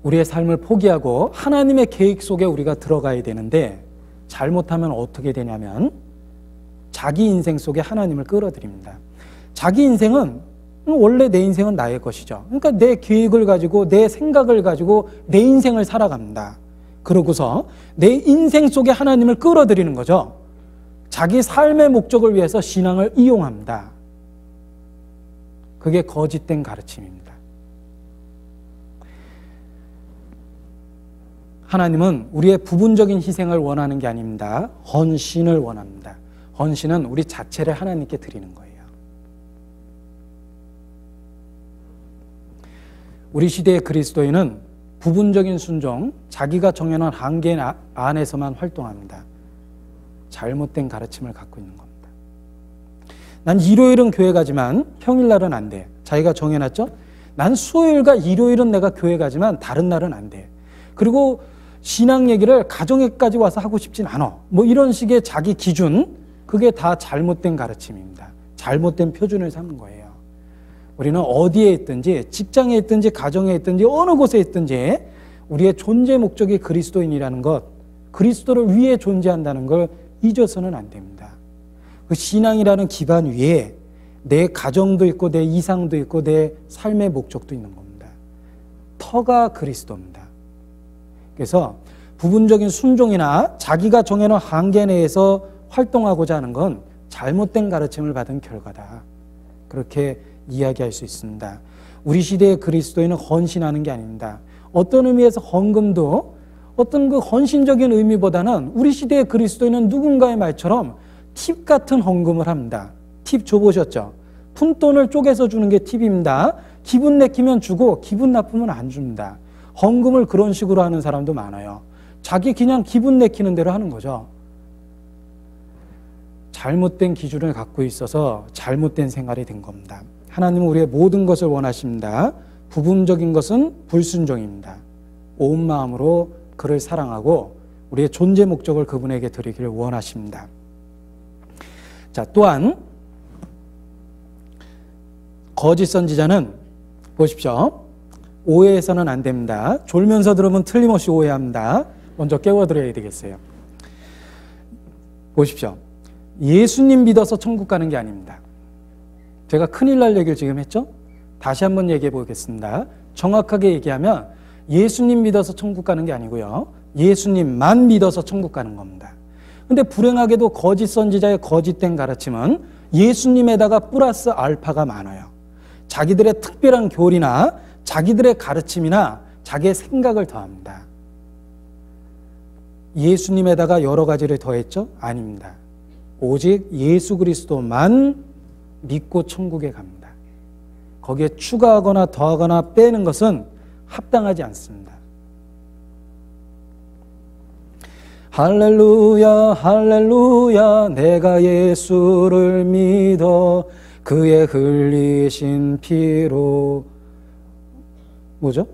우리의 삶을 포기하고 하나님의 계획 속에 우리가 들어가야 되는데 잘못하면 어떻게 되냐면 자기 인생 속에 하나님을 끌어들입니다. 자기 인생은 원래 내 인생은 나의 것이죠. 그러니까 내 계획을 가지고 내 생각을 가지고 내 인생을 살아갑니다. 그러고서 내 인생 속에 하나님을 끌어들이는 거죠. 자기 삶의 목적을 위해서 신앙을 이용합니다. 그게 거짓된 가르침입니다. 하나님은 우리의 부분적인 희생을 원하는 게 아닙니다. 헌신을 원합니다. 헌신은 우리 자체를 하나님께 드리는 거예요. 우리 시대의 그리스도인은 부분적인 순종, 자기가 정해놓은 한계 안에서만 활동합니다. 잘못된 가르침을 갖고 있는 겁니다. 난 일요일은 교회 가지만 평일날은 안 돼. 자기가 정해놨죠? 난 수요일과 일요일은 내가 교회 가지만 다른 날은 안 돼. 그리고 신앙 얘기를 가정에까지 와서 하고 싶진 않아. 뭐 이런 식의 자기 기준, 그게 다 잘못된 가르침입니다. 잘못된 표준을 삼는 거예요. 우리는 어디에 있든지, 직장에 있든지, 가정에 있든지, 어느 곳에 있든지 우리의 존재 목적이 그리스도인이라는 것, 그리스도를 위해 존재한다는 걸 잊어서는 안 됩니다. 그 신앙이라는 기반 위에 내 가정도 있고 내 이상도 있고 내 삶의 목적도 있는 겁니다. 터가 그리스도입니다. 그래서 부분적인 순종이나 자기가 정해놓은 한계 내에서 활동하고자 하는 건 잘못된 가르침을 받은 결과다. 그렇게 이야기할 수 있습니다. 우리 시대의 그리스도인은 헌신하는 게 아닙니다. 어떤 의미에서 헌금도 어떤 그 헌신적인 의미보다는 우리 시대의 그리스도인은 누군가의 말처럼 팁 같은 헌금을 합니다. 팁 줘보셨죠? 푼돈을 쪼개서 주는 게 팁입니다. 기분 내키면 주고 기분 나쁘면 안 줍니다. 헌금을 그런 식으로 하는 사람도 많아요. 자기 그냥 기분 내키는 대로 하는 거죠. 잘못된 기준을 갖고 있어서 잘못된 생활이 된 겁니다. 하나님은 우리의 모든 것을 원하십니다. 부분적인 것은 불순종입니다. 온 마음으로 그를 사랑하고 우리의 존재 목적을 그분에게 드리기를 원하십니다. 자, 또한 거짓 선지자는 보십시오. 오해해서는 안 됩니다. 졸면서 들으면 틀림없이 오해합니다. 먼저 깨워드려야 되겠어요. 보십시오. 예수님 믿어서 천국 가는 게 아닙니다. 제가 큰일 날 얘기를 지금 했죠? 다시 한번 얘기해 보겠습니다. 정확하게 얘기하면 예수님 믿어서 천국 가는 게 아니고요. 예수님만 믿어서 천국 가는 겁니다. 근데 불행하게도 거짓 선지자의 거짓된 가르침은 예수님에다가 플러스 알파가 많아요. 자기들의 특별한 교리나 자기들의 가르침이나 자기의 생각을 더합니다. 예수님에다가 여러 가지를 더했죠? 아닙니다. 오직 예수 그리스도만 믿고 천국에 갑니다. 거기에 추가하거나 더하거나 빼는 것은 합당하지 않습니다. 할렐루야 할렐루야 내가 예수를 믿어 그의 흘리신 피로 뭐죠?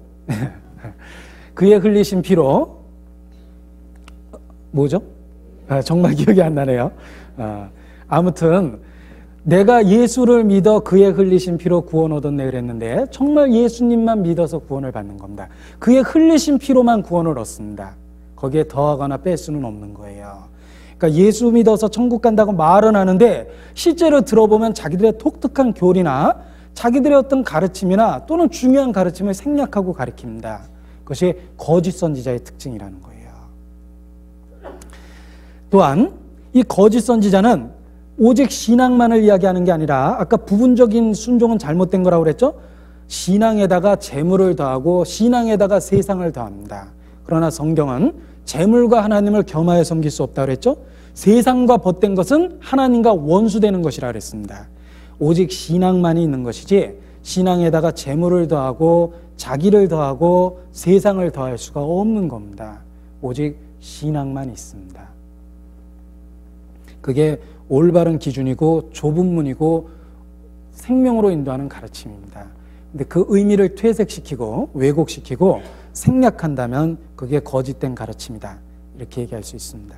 그의 흘리신 피로 뭐죠? 정말 기억이 안 나네요. 아무튼 내가 예수를 믿어 그의 흘리신 피로 구원 얻었네 그랬는데 정말 예수님만 믿어서 구원을 받는 겁니다. 그의 흘리신 피로만 구원을 얻습니다. 거기에 더하거나 뺄 수는 없는 거예요. 그러니까 예수 믿어서 천국 간다고 말은 하는데 실제로 들어보면 자기들의 독특한 교리나 자기들의 어떤 가르침이나 또는 중요한 가르침을 생략하고 가르칩니다. 그것이 거짓 선지자의 특징이라는 거예요. 또한 이 거짓 선지자는 오직 신앙만을 이야기하는 게 아니라 아까 부분적인 순종은 잘못된 거라고 그랬죠? 신앙에다가 재물을 더하고 신앙에다가 세상을 더합니다. 그러나 성경은 재물과 하나님을 겸하여 섬길 수 없다고 그랬죠? 세상과 벗된 것은 하나님과 원수되는 것이라 그랬습니다. 오직 신앙만이 있는 것이지 신앙에다가 재물을 더하고 자기를 더하고 세상을 더할 수가 없는 겁니다. 오직 신앙만 있습니다. 그게 올바른 기준이고 좁은 문이고 생명으로 인도하는 가르침입니다. 근데 그 의미를 퇴색시키고 왜곡시키고 생략한다면 그게 거짓된 가르침이다. 이렇게 얘기할 수 있습니다.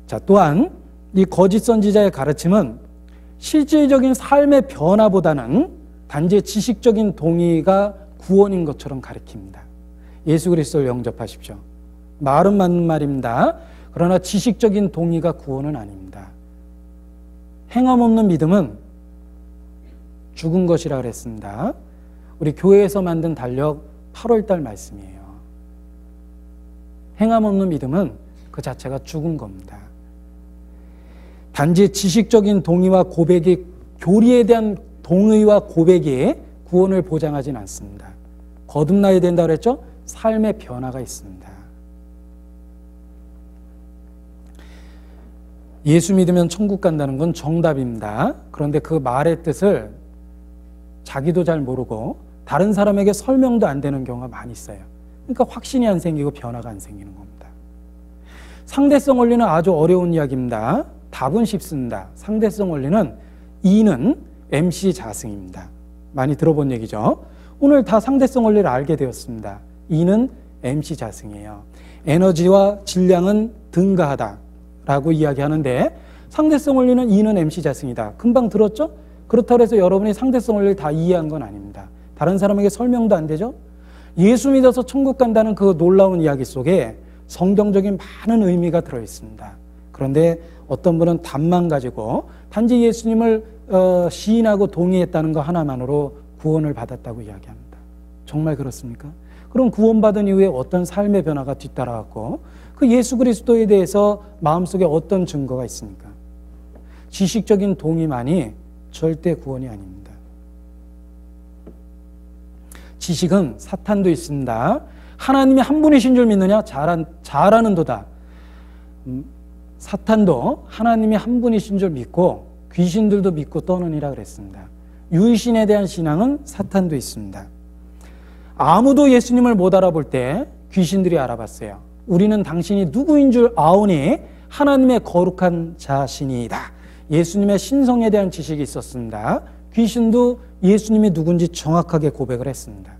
자, 또한 이 거짓 선지자의 가르침은 실질적인 삶의 변화보다는 단지 지식적인 동의가 구원인 것처럼 가르칩니다. 예수 그리스도를 영접하십시오. 말은 맞는 말입니다. 그러나 지식적인 동의가 구원은 아닙니다. 행함 없는 믿음은 죽은 것이라 그랬습니다. 우리 교회에서 만든 달력 8월달 말씀이에요. 행함 없는 믿음은 그 자체가 죽은 겁니다. 단지 지식적인 동의와 고백이 교리에 대한 동의와 고백이 구원을 보장하진 않습니다. 거듭나야 된다고 그랬죠? 삶의 변화가 있습니다. 예수 믿으면 천국 간다는 건 정답입니다. 그런데 그 말의 뜻을 자기도 잘 모르고 다른 사람에게 설명도 안 되는 경우가 많이 있어요. 그러니까 확신이 안 생기고 변화가 안 생기는 겁니다. 상대성 원리는 아주 어려운 이야기입니다. 답은 쉽습니다. 상대성 원리는 E는 MC 자승입니다. 많이 들어본 얘기죠. 오늘 다 상대성 원리를 알게 되었습니다. E는 MC 자승이에요. 에너지와 질량은 등가하다 라고 이야기하는데 상대성 원리는 E는 MC 자승이다. 금방 들었죠? 그렇다고 해서 여러분이 상대성 원리를 다 이해한 건 아닙니다. 다른 사람에게 설명도 안 되죠? 예수 믿어서 천국 간다는 그 놀라운 이야기 속에 성경적인 많은 의미가 들어있습니다. 그런데 어떤 분은 답만 가지고 단지 예수님을 시인하고 동의했다는 거 하나만으로 구원을 받았다고 이야기합니다. 정말 그렇습니까? 그럼 구원받은 이후에 어떤 삶의 변화가 뒤따라왔고 그 예수 그리스도에 대해서 마음속에 어떤 증거가 있습니까? 지식적인 동의만이 절대 구원이 아닙니다. 지식은 사탄도 있습니다. 하나님이 한 분이신 줄 믿느냐? 잘하는도다. 사탄도 하나님이 한 분이신 줄 믿고 귀신들도 믿고 떠느니라 그랬습니다. 유일신에 대한 신앙은 사탄도 있습니다. 아무도 예수님을 못 알아볼 때 귀신들이 알아봤어요. 우리는 당신이 누구인 줄 아오니 하나님의 거룩한 자신이다. 예수님의 신성에 대한 지식이 있었습니다. 귀신도 예수님이 누군지 정확하게 고백을 했습니다.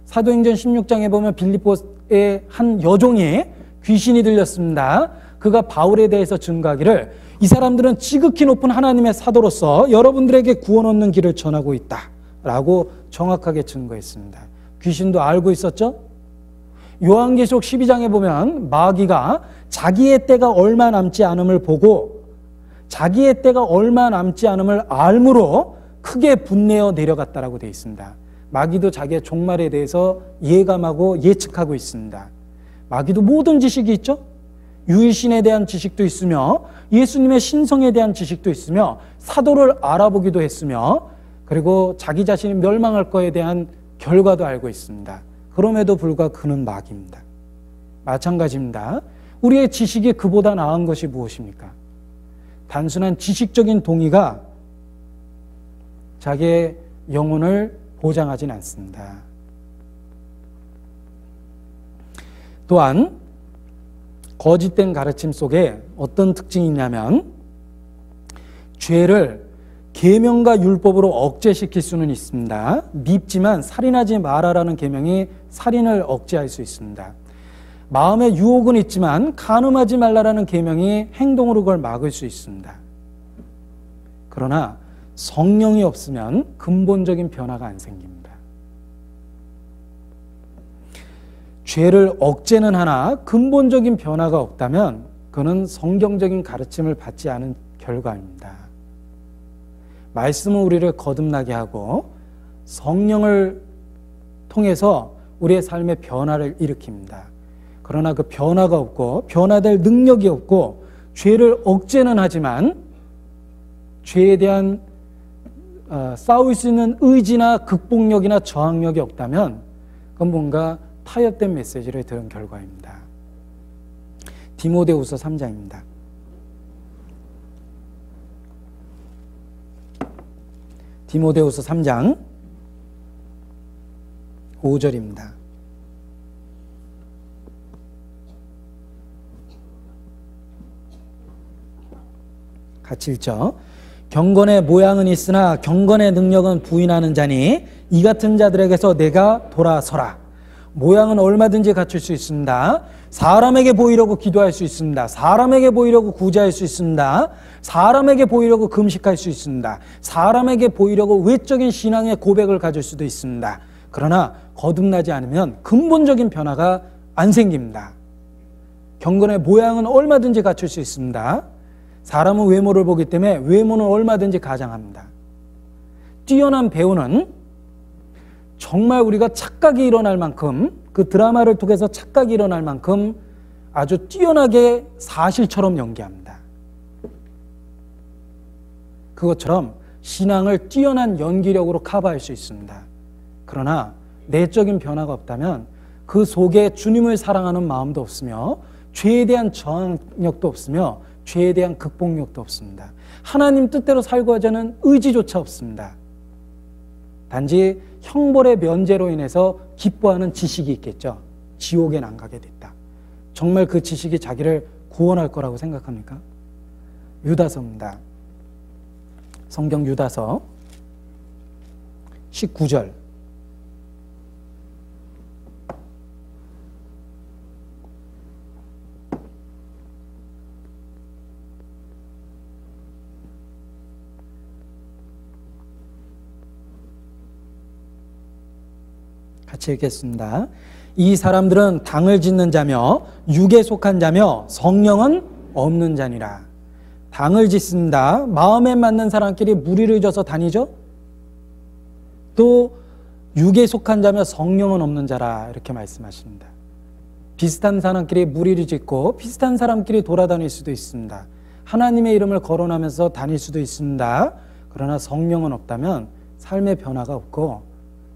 사도행전 16장에 보면 빌립보의 한 여종이 귀신이 들렸습니다. 그가 바울에 대해서 증거하기를 이 사람들은 지극히 높은 하나님의 사도로서 여러분들에게 구원 얻는 길을 전하고 있다 라고 정확하게 증거했습니다. 귀신도 알고 있었죠? 요한계시록 12장에 보면 마귀가 자기의 때가 얼마 남지 않음을 보고 자기의 때가 얼마 남지 않음을 알므로 크게 분내어 내려갔다라고 되어 있습니다. 마귀도 자기의 종말에 대해서 예감하고 예측하고 있습니다. 마귀도 모든 지식이 있죠? 유일신에 대한 지식도 있으며 예수님의 신성에 대한 지식도 있으며 사도를 알아보기도 했으며 그리고 자기 자신이 멸망할 거에 대한 결과도 알고 있습니다. 그럼에도 불구하고 그는 마귀입니다. 마찬가지입니다. 우리의 지식이 그보다 나은 것이 무엇입니까? 단순한 지식적인 동의가 자기의 영혼을 보장하진 않습니다. 또한 거짓된 가르침 속에 어떤 특징이 있냐면 죄를 계명과 율법으로 억제시킬 수는 있습니다. 밉지만 살인하지 마라라는 계명이 살인을 억제할 수 있습니다. 마음의 유혹은 있지만 간음하지 말라라는 계명이 행동으로 그걸 막을 수 있습니다. 그러나 성령이 없으면 근본적인 변화가 안 생깁니다. 죄를 억제는 하나 근본적인 변화가 없다면 그는 성경적인 가르침을 받지 않은 결과입니다. 말씀은 우리를 거듭나게 하고 성령을 통해서 우리의 삶의 변화를 일으킵니다. 그러나 그 변화가 없고 변화될 능력이 없고 죄를 억제는 하지만 죄에 대한 싸울 수 있는 의지나 극복력이나 저항력이 없다면 그건 뭔가 타협된 메시지를 들은 결과입니다. 디모데후서 3장입니다. 디모데후서 3장 5절입니다. 같이 읽죠. 경건의 모양은 있으나 경건의 능력은 부인하는 자니 이 같은 자들에게서 내가 돌아서라. 모양은 얼마든지 갖출 수 있습니다. 사람에게 보이려고 기도할 수 있습니다. 사람에게 보이려고 구제할 수 있습니다. 사람에게 보이려고 금식할 수 있습니다. 사람에게 보이려고 외적인 신앙의 고백을 가질 수도 있습니다. 그러나 거듭나지 않으면 근본적인 변화가 안 생깁니다. 경건의 모양은 얼마든지 갖출 수 있습니다. 사람은 외모를 보기 때문에 외모는 얼마든지 가장합니다. 뛰어난 배우는 정말 우리가 착각이 일어날 만큼 그 드라마를 통해서 착각이 일어날 만큼 아주 뛰어나게 사실처럼 연기합니다. 그것처럼 신앙을 뛰어난 연기력으로 커버할 수 있습니다. 그러나 내적인 변화가 없다면 그 속에 주님을 사랑하는 마음도 없으며 죄에 대한 저항력도 없으며 죄에 대한 극복력도 없습니다. 하나님 뜻대로 살고자 하는 의지조차 없습니다. 단지 형벌의 면제로 인해서 기뻐하는 지식이 있겠죠. 지옥엔 안 가게 됐다. 정말 그 지식이 자기를 구원할 거라고 생각합니까? 유다서입니다. 성경 유다서 19절. 같이 읽겠습니다. 이 사람들은 당을 짓는 자며 육에 속한 자며 성령은 없는 자니라. 당을 짓습니다. 마음에 맞는 사람끼리 무리를 져서 다니죠. 또 육에 속한 자며 성령은 없는 자라 이렇게 말씀하십니다. 비슷한 사람끼리 무리를 짓고 비슷한 사람끼리 돌아다닐 수도 있습니다. 하나님의 이름을 거론하면서 다닐 수도 있습니다. 그러나 성령은 없다면 삶의 변화가 없고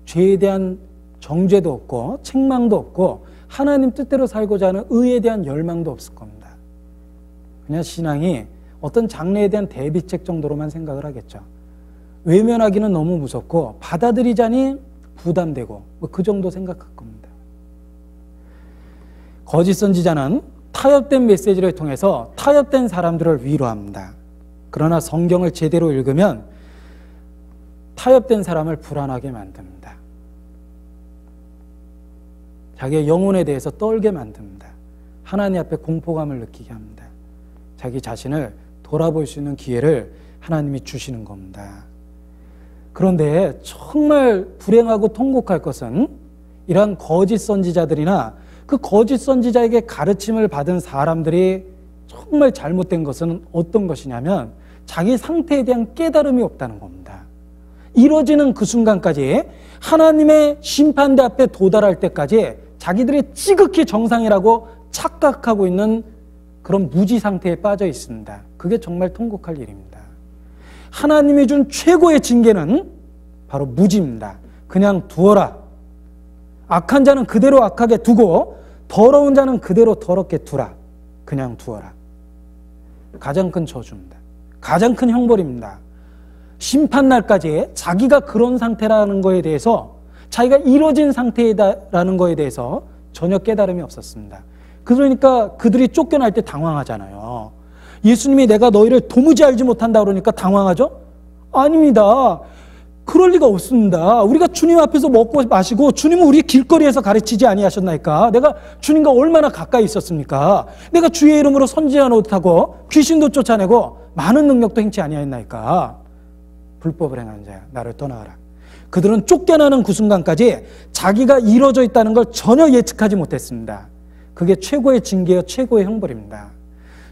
죄에 대한 정죄도 없고 책망도 없고 하나님 뜻대로 살고자 하는 의에 대한 열망도 없을 겁니다. 그냥 신앙이 어떤 장래에 대한 대비책 정도로만 생각을 하겠죠. 외면하기는 너무 무섭고 받아들이자니 부담되고 뭐 그 정도 생각할 겁니다. 거짓 선지자는 타협된 메시지를 통해서 타협된 사람들을 위로합니다. 그러나 성경을 제대로 읽으면 타협된 사람을 불안하게 만듭니다. 자기의 영혼에 대해서 떨게 만듭니다. 하나님 앞에 공포감을 느끼게 합니다. 자기 자신을 돌아볼 수 있는 기회를 하나님이 주시는 겁니다. 그런데 정말 불행하고 통곡할 것은 이러한 거짓 선지자들이나 그 거짓 선지자에게 가르침을 받은 사람들이 정말 잘못된 것은 어떤 것이냐면 자기 상태에 대한 깨달음이 없다는 겁니다. 이루어지는 그 순간까지 하나님의 심판대 앞에 도달할 때까지 자기들이 지극히 정상이라고 착각하고 있는 그런 무지 상태에 빠져 있습니다. 그게 정말 통곡할 일입니다. 하나님이 준 최고의 징계는 바로 무지입니다. 그냥 두어라. 악한 자는 그대로 악하게 두고 더러운 자는 그대로 더럽게 두라. 그냥 두어라. 가장 큰 저주입니다. 가장 큰 형벌입니다. 심판날까지 자기가 그런 상태라는 거에 대해서 자기가 이루어진 상태라는 거에 대해서 전혀 깨달음이 없었습니다. 그러니까 그들이 쫓겨날 때 당황하잖아요. 예수님이 내가 너희를 도무지 알지 못한다 그러니까 당황하죠? 아닙니다. 그럴 리가 없습니다. 우리가 주님 앞에서 먹고 마시고 주님은 우리 길거리에서 가르치지 아니하셨나이까? 내가 주님과 얼마나 가까이 있었습니까? 내가 주의 이름으로 선지자 노릇하고 귀신도 쫓아내고 많은 능력도 행치 아니하였나이까? 불법을 행하는 자야, 나를 떠나가라. 그들은 쫓겨나는 그 순간까지 자기가 이루어져 있다는 걸 전혀 예측하지 못했습니다. 그게 최고의 징계요 최고의 형벌입니다.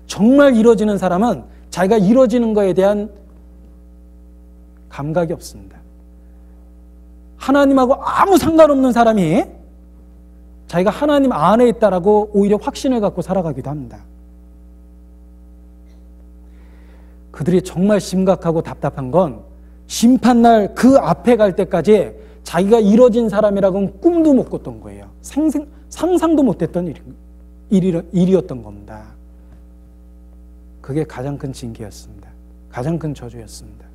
정말 이루어지는 사람은 자기가 이루어지는 것에 대한 감각이 없습니다. 하나님하고 아무 상관없는 사람이 자기가 하나님 안에 있다라고 오히려 확신을 갖고 살아가기도 합니다. 그들이 정말 심각하고 답답한 건 심판날 그 앞에 갈 때까지 자기가 이뤄진 사람이라고는 꿈도 못 꿨던 거예요. 상상도 못했던 일이었던 겁니다. 그게 가장 큰 징계였습니다. 가장 큰 저주였습니다.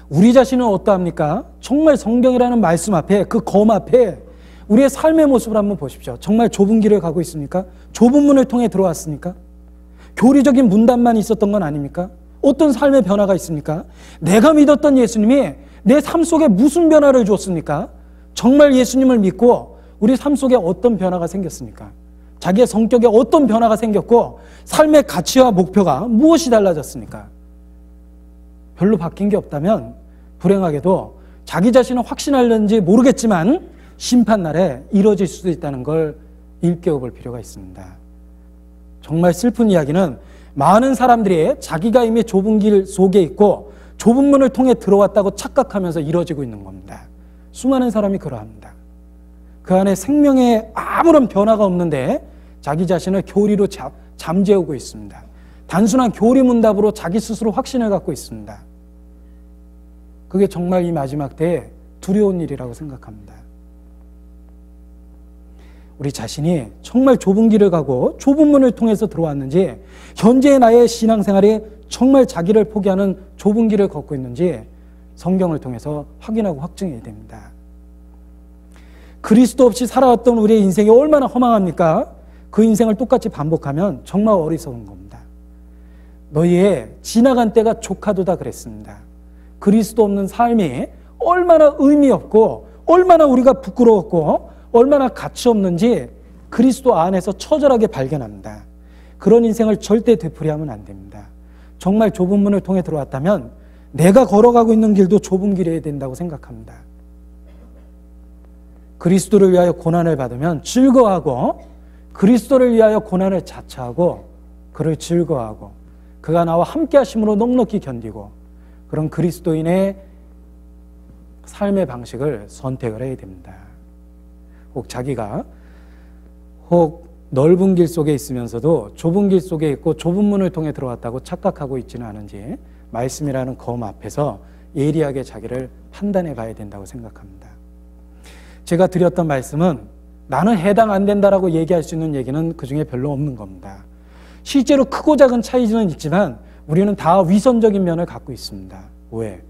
우리 자신은 어떠합니까? 정말 성경이라는 말씀 앞에 그 검 앞에 우리의 삶의 모습을 한번 보십시오. 정말 좁은 길을 가고 있습니까? 좁은 문을 통해 들어왔습니까? 교리적인 문단만 있었던 건 아닙니까? 어떤 삶의 변화가 있습니까? 내가 믿었던 예수님이 내 삶 속에 무슨 변화를 주었습니까? 정말 예수님을 믿고 우리 삶 속에 어떤 변화가 생겼습니까? 자기의 성격에 어떤 변화가 생겼고 삶의 가치와 목표가 무엇이 달라졌습니까? 별로 바뀐 게 없다면 불행하게도 자기 자신은 확신하려는지 모르겠지만 심판날에 이루어질 수도 있다는 걸 일깨워 볼 필요가 있습니다. 정말 슬픈 이야기는 많은 사람들이 자기가 이미 좁은 길 속에 있고 좁은 문을 통해 들어왔다고 착각하면서 이루어지고 있는 겁니다. 수많은 사람이 그러합니다. 그 안에 생명에 아무런 변화가 없는데 자기 자신을 교리로 잠재우고 있습니다. 단순한 교리문답으로 자기 스스로 확신을 갖고 있습니다. 그게 정말 이 마지막 때에 두려운 일이라고 생각합니다. 우리 자신이 정말 좁은 길을 가고 좁은 문을 통해서 들어왔는지, 현재의 나의 신앙생활이 정말 자기를 포기하는 좁은 길을 걷고 있는지 성경을 통해서 확인하고 확증해야 됩니다. 그리스도 없이 살아왔던 우리의 인생이 얼마나 허망합니까? 그 인생을 똑같이 반복하면 정말 어리석은 겁니다. 너희의 지나간 때가 조카도다 그랬습니다. 그리스도 없는 삶이 얼마나 의미 없고 얼마나 우리가 부끄러웠고 얼마나 가치 없는지 그리스도 안에서 처절하게 발견합니다. 그런 인생을 절대 되풀이하면 안 됩니다. 정말 좁은 문을 통해 들어왔다면 내가 걸어가고 있는 길도 좁은 길이어야 된다고 생각합니다. 그리스도를 위하여 고난을 받으면 즐거워하고 그리스도를 위하여 고난을 자처하고 그를 즐거워하고 그가 나와 함께 하심으로 넉넉히 견디고 그런 그리스도인의 삶의 방식을 선택을 해야 됩니다. 혹 자기가 넓은 길 속에 있으면서도 좁은 길 속에 있고 좁은 문을 통해 들어왔다고 착각하고 있지는 않은지 말씀이라는 검 앞에서 예리하게 자기를 판단해 봐야 된다고 생각합니다. 제가 드렸던 말씀은 나는 해당 안 된다라고 얘기할 수 있는 얘기는 그 중에 별로 없는 겁니다. 실제로 크고 작은 차이는 있지만 우리는 다 위선적인 면을 갖고 있습니다. 왜?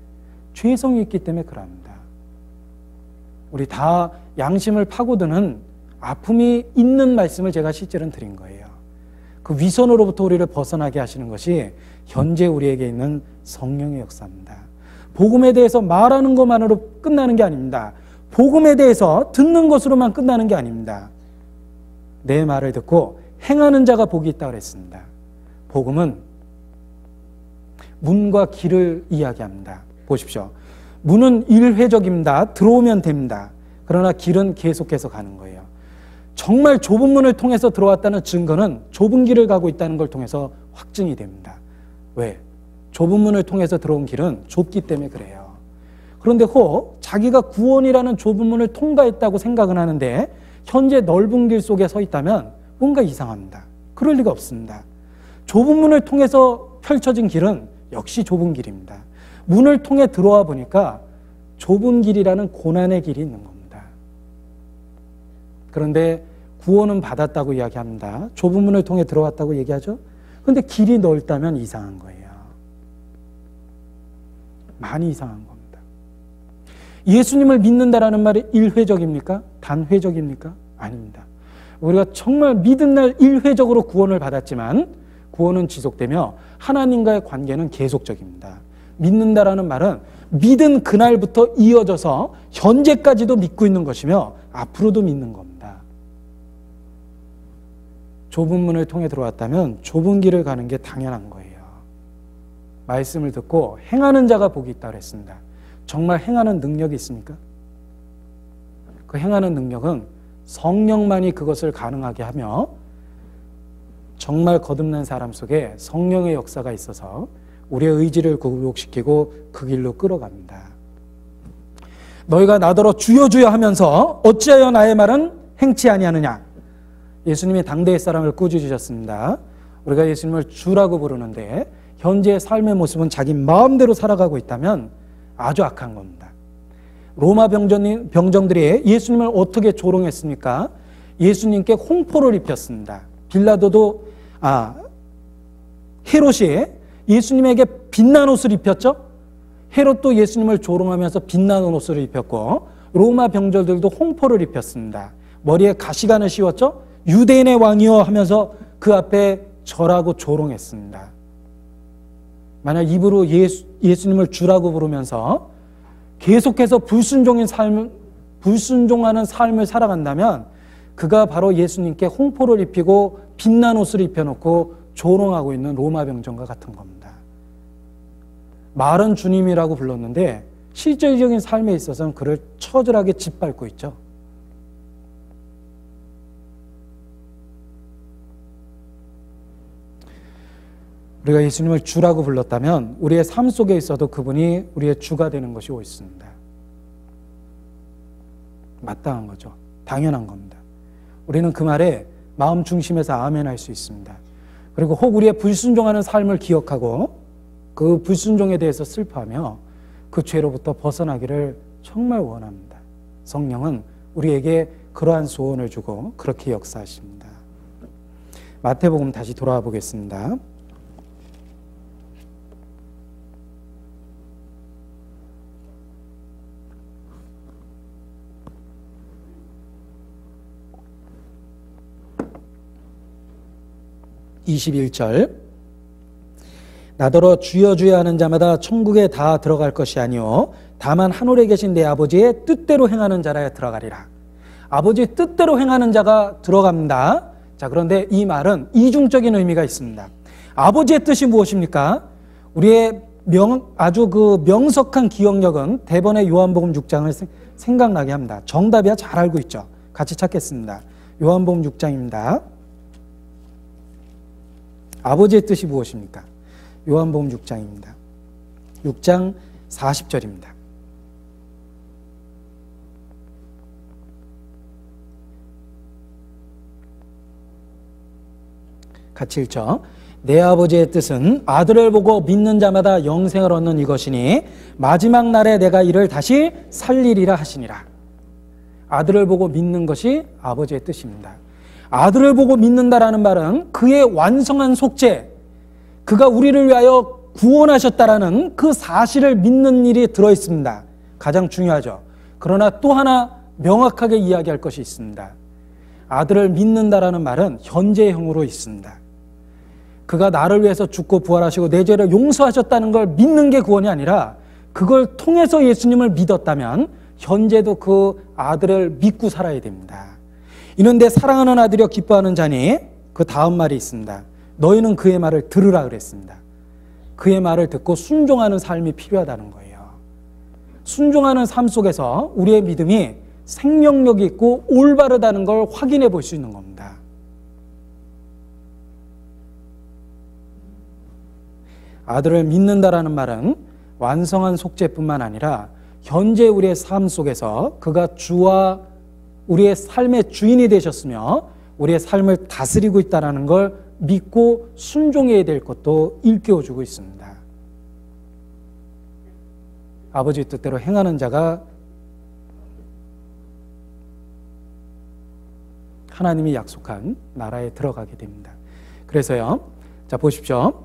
죄성이 있기 때문에 그럽니다. 우리 다 양심을 파고드는 아픔이 있는 말씀을 제가 실제로는 드린 거예요. 그 위선으로부터 우리를 벗어나게 하시는 것이 현재 우리에게 있는 성령의 역사입니다. 복음에 대해서 말하는 것만으로 끝나는 게 아닙니다. 복음에 대해서 듣는 것으로만 끝나는 게 아닙니다. 내 말을 듣고 행하는 자가 복이 있다고 그랬습니다. 복음은 문과 길을 이야기합니다. 보십시오. 문은 일회적입니다. 들어오면 됩니다. 그러나 길은 계속해서 가는 거예요. 정말 좁은 문을 통해서 들어왔다는 증거는 좁은 길을 가고 있다는 걸 통해서 확증이 됩니다. 왜? 좁은 문을 통해서 들어온 길은 좁기 때문에 그래요. 그런데 혹 자기가 구원이라는 좁은 문을 통과했다고 생각은 하는데 현재 넓은 길 속에 서 있다면 뭔가 이상합니다. 그럴 리가 없습니다. 좁은 문을 통해서 펼쳐진 길은 역시 좁은 길입니다. 문을 통해 들어와 보니까 좁은 길이라는 고난의 길이 있는 겁니다. 그런데 구원은 받았다고 이야기합니다. 좁은 문을 통해 들어왔다고 얘기하죠. 그런데 길이 넓다면 이상한 거예요. 많이 이상한 겁니다. 예수님을 믿는다라는 말이 일회적입니까? 단회적입니까? 아닙니다. 우리가 정말 믿은 날 일회적으로 구원을 받았지만 구원은 지속되며 하나님과의 관계는 계속적입니다. 믿는다라는 말은 믿은 그날부터 이어져서 현재까지도 믿고 있는 것이며 앞으로도 믿는 겁니다. 좁은 문을 통해 들어왔다면 좁은 길을 가는 게 당연한 거예요. 말씀을 듣고 행하는 자가 복이 있다고 그랬습니다. 정말 행하는 능력이 있습니까? 그 행하는 능력은 성령만이 그것을 가능하게 하며 정말 거듭난 사람 속에 성령의 역사가 있어서 우리의 의지를 굴복시키고 그 길로 끌어갑니다. 너희가 나더러 주여 주여 하면서 어찌하여 나의 말은 행치 아니하느냐. 예수님이 당대의 사람을 꾸짖으셨습니다. 우리가 예수님을 주라고 부르는데 현재의 삶의 모습은 자기 마음대로 살아가고 있다면 아주 악한 겁니다. 로마 병정들이 예수님을 어떻게 조롱했습니까? 예수님께 홍포를 입혔습니다. 빌라도도 헤롯이 예수님에게 빛난 옷을 입혔죠. 헤롯도 예수님을 조롱하면서 빛난 옷을 입혔고 로마 병정들도 홍포를 입혔습니다. 머리에 가시관을 씌웠죠. 유대인의 왕이여 하면서 그 앞에 절하고 조롱했습니다. 만약 입으로 예수님을 주라고 부르면서 계속해서 불순종하는 삶을 살아간다면 그가 바로 예수님께 홍포를 입히고 빛난 옷을 입혀놓고 조롱하고 있는 로마 병정과 같은 겁니다. 말은 주님이라고 불렀는데 실질적인 삶에 있어서는 그를 처절하게 짓밟고 있죠. 우리가 예수님을 주라고 불렀다면 우리의 삶 속에 있어도 그분이 우리의 주가 되는 것이 옳습니다. 마땅한 거죠. 당연한 겁니다. 우리는 그 말에 마음 중심에서 아멘할 수 있습니다. 그리고 혹 우리의 불순종하는 삶을 기억하고 그 불순종에 대해서 슬퍼하며 그 죄로부터 벗어나기를 정말 원합니다. 성령은 우리에게 그러한 소원을 주고 그렇게 역사하십니다. 마태복음 다시 돌아와 보겠습니다. (21절) 나더러 주여 주여 하는 자마다 천국에 다 들어갈 것이 아니요 다만 하늘에 계신 내 아버지의 뜻대로 행하는 자라야 들어가리라. 아버지의 뜻대로 행하는 자가 들어갑니다. 자, 그런데 이 말은 이중적인 의미가 있습니다. 아버지의 뜻이 무엇입니까? 우리의 아주 그 명석한 기억력은 대번에 요한복음 6장을 생각나게 합니다. 정답이야 잘 알고 있죠. 같이 찾겠습니다. 요한복음 6장입니다. 아버지의 뜻이 무엇입니까? 요한복음 6장입니다. 6장 40절입니다. 같이 읽죠. 내 아버지의 뜻은 아들을 보고 믿는 자마다 영생을 얻는 이것이니 마지막 날에 내가 이를 다시 살리리라 하시니라. 아들을 보고 믿는 것이 아버지의 뜻입니다. 아들을 보고 믿는다라는 말은 그의 완성한 속죄, 그가 우리를 위하여 구원하셨다라는 그 사실을 믿는 일이 들어있습니다. 가장 중요하죠. 그러나 또 하나 명확하게 이야기할 것이 있습니다. 아들을 믿는다라는 말은 현재형으로 있습니다. 그가 나를 위해서 죽고 부활하시고 내 죄를 용서하셨다는 걸 믿는 게 구원이 아니라 그걸 통해서 예수님을 믿었다면 현재도 그 아들을 믿고 살아야 됩니다. 이는 내 사랑하는 아들이여 기뻐하는 자니 그 다음 말이 있습니다. 너희는 그의 말을 들으라 그랬습니다. 그의 말을 듣고 순종하는 삶이 필요하다는 거예요. 순종하는 삶 속에서 우리의 믿음이 생명력이 있고 올바르다는 걸 확인해 볼 수 있는 겁니다. 아들을 믿는다라는 말은 완성한 속죄뿐만 아니라 현재 우리의 삶 속에서 그가 주와 우리의 삶의 주인이 되셨으며 우리의 삶을 다스리고 있다는 걸 믿고 순종해야 될 것도 일깨워주고 있습니다. 아버지의 뜻대로 행하는 자가 하나님이 약속한 나라에 들어가게 됩니다. 그래서요, 자 보십시오.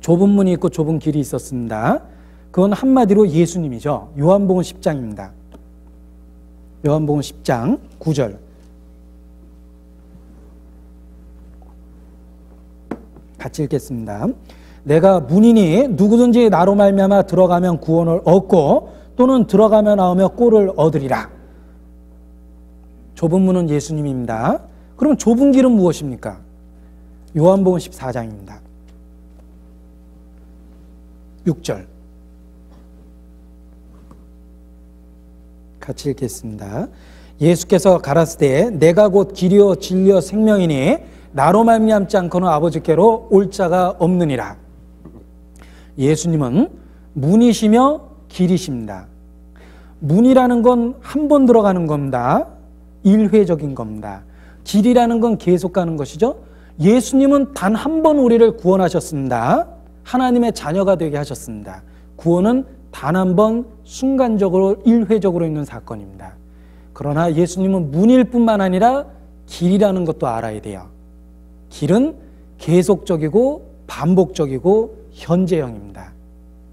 좁은 문이 있고 좁은 길이 있었습니다. 그건 한마디로 예수님이죠. 요한복음 10장입니다. 요한복음 10장 9절. 같이 읽겠습니다. 내가 문이니 누구든지 나로 말미암아 들어가면 구원을 얻고 또는 들어가며 나오며 꼴을 얻으리라. 좁은 문은 예수님입니다. 그럼 좁은 길은 무엇입니까? 요한복음 14장입니다. 6절. 같이 읽겠습니다. 예수께서 가라사대 내가 곧 길이요 진리요 생명이니 나로 말미암지 않고는 아버지께로 올 자가 없느니라. 예수님은 문이시며 길이십니다. 문이라는 건 한 번 들어가는 겁니다. 일회적인 겁니다. 길이라는 건 계속 가는 것이죠. 예수님은 단 한 번 우리를 구원하셨습니다. 하나님의 자녀가 되게 하셨습니다. 구원은 단 한 번 순간적으로 일회적으로 있는 사건입니다. 그러나 예수님은 문일 뿐만 아니라 길이라는 것도 알아야 돼요. 길은 계속적이고 반복적이고 현재형입니다.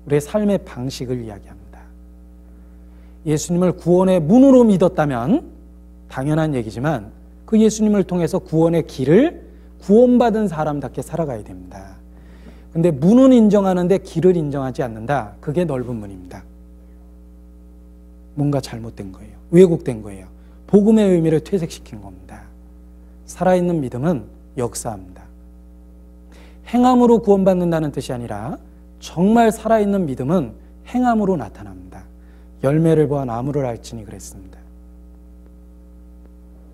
우리의 삶의 방식을 이야기합니다. 예수님을 구원의 문으로 믿었다면 당연한 얘기지만 그 예수님을 통해서 구원의 길을 구원받은 사람답게 살아가야 됩니다. 근데 문은 인정하는데 길을 인정하지 않는다. 그게 넓은 문입니다. 뭔가 잘못된 거예요. 왜곡된 거예요. 복음의 의미를 퇴색시킨 겁니다. 살아있는 믿음은 역사합니다. 행함으로 구원받는다는 뜻이 아니라 정말 살아있는 믿음은 행함으로 나타납니다. 열매를 보아 나무를 알지니 그랬습니다.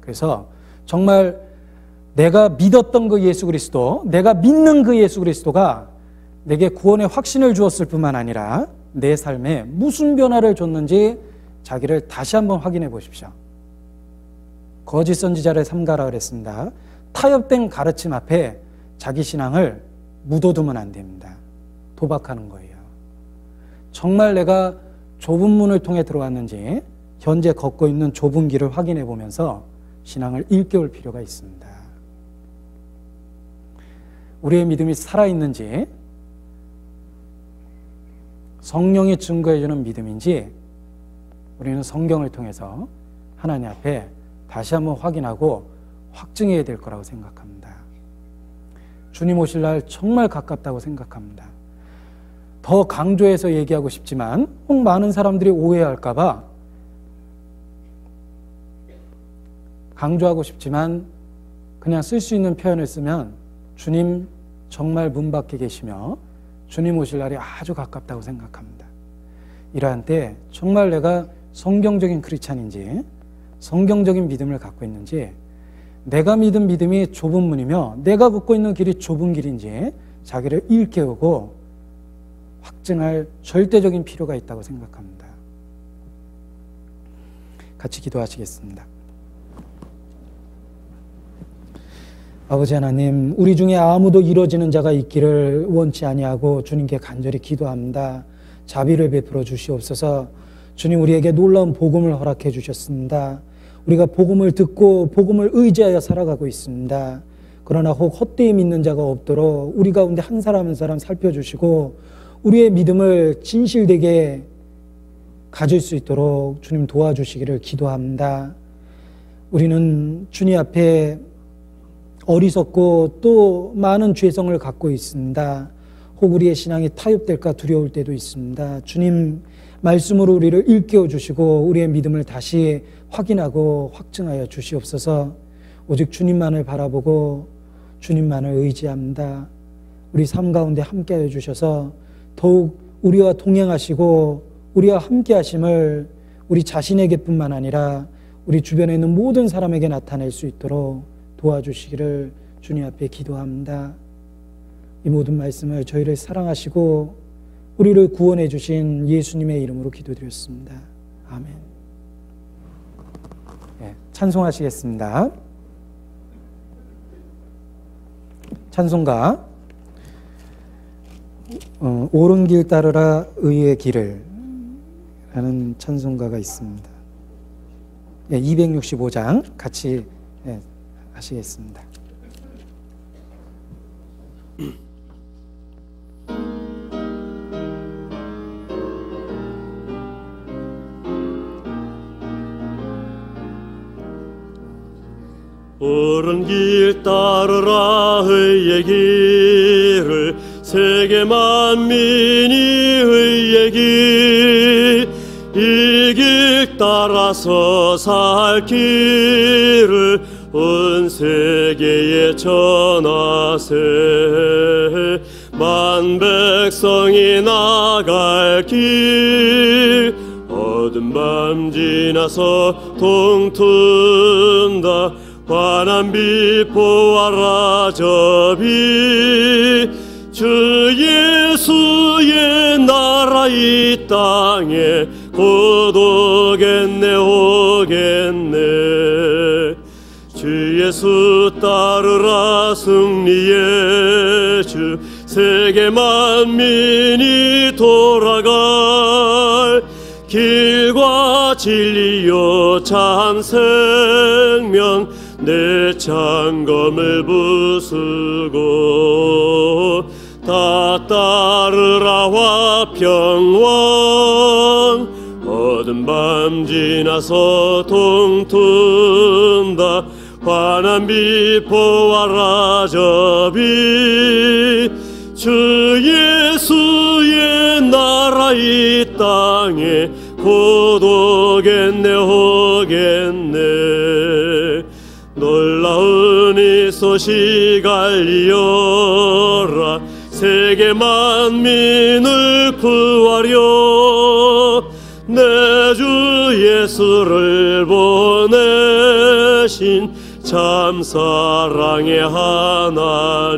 그래서 정말 내가 믿었던 그 예수 그리스도, 내가 믿는 그 예수 그리스도가 내게 구원의 확신을 주었을 뿐만 아니라 내 삶에 무슨 변화를 줬는지 자기를 다시 한번 확인해 보십시오. 거짓 선지자를 삼가라 그랬습니다. 타협된 가르침 앞에 자기 신앙을 묻어두면 안 됩니다. 도박하는 거예요. 정말 내가 좁은 문을 통해 들어왔는지 현재 걷고 있는 좁은 길을 확인해 보면서 신앙을 일깨울 필요가 있습니다. 우리의 믿음이 살아있는지 성령이 증거해주는 믿음인지 우리는 성경을 통해서 하나님 앞에 다시 한번 확인하고 확증해야 될 거라고 생각합니다. 주님 오실 날 정말 가깝다고 생각합니다. 더 강조해서 얘기하고 싶지만 혹 많은 사람들이 오해할까 봐 강조하고 싶지만 그냥 쓸 수 있는 표현을 쓰면 주님 정말 문 밖에 계시며 주님 오실 날이 아주 가깝다고 생각합니다. 이러한 때 정말 내가 성경적인 크리스찬인지 성경적인 믿음을 갖고 있는지 내가 믿은 믿음이 좁은 문이며 내가 걷고 있는 길이 좁은 길인지 자기를 일깨우고 확증할 절대적인 필요가 있다고 생각합니다. 같이 기도하시겠습니다. 아버지 하나님, 우리 중에 아무도 이루어지는 자가 있기를 원치 아니하고 주님께 간절히 기도합니다. 자비를 베풀어 주시옵소서. 주님, 우리에게 놀라운 복음을 허락해 주셨습니다. 우리가 복음을 듣고 복음을 의지하여 살아가고 있습니다. 그러나 혹 헛되이 믿는 자가 없도록 우리 가운데 한 사람 한 사람 살펴주시고 우리의 믿음을 진실되게 가질 수 있도록 주님 도와주시기를 기도합니다. 우리는 주님 앞에 어리석고 또 많은 죄성을 갖고 있습니다. 혹 우리의 신앙이 타협될까 두려울 때도 있습니다. 주님 말씀으로 우리를 일깨워 주시고 우리의 믿음을 다시 확인하고 확증하여 주시옵소서. 오직 주님만을 바라보고 주님만을 의지합니다. 우리 삶 가운데 함께하여 주셔서 더욱 우리와 동행하시고 우리와 함께하심을 우리 자신에게뿐만 아니라 우리 주변에 있는 모든 사람에게 나타낼 수 있도록 도와주시기를 주님 앞에 기도합니다. 이 모든 말씀을 저희를 사랑하시고 우리를 구원해 주신 예수님의 이름으로 기도드렸습니다. 아멘. 네, 찬송하시겠습니다. 찬송가 옳은 길 따르라 의의 길을 라는 찬송가가 있습니다. 네, 265장 같이 하시겠습니다. 옳은 길 따르라 의의 길을 세계 만민이 의의 길 이 길 따라서 살 길을 온 세계에 전하세 만 백성이 나갈 길 어두운 밤 지나서 동튼다 환한 빛 보아라 저 빛 주 예수의 나라 이 땅에 곧 오겠네 오겠네 주 예수 따르라 승리의 주 세계 만민이 돌아갈 길과 진리요 참 생명 내 창검을 부수고 다 따르라 화평왕 어두운 밤 지나서 동튼다 환한 빛 보아라 저 빛 주 예수의 나라 이 땅에 곧 오겠네 오겠네 놀라운 이 소식 알리어라 세계 만민을 구하려 내 주 예수를 보내신 참 사랑의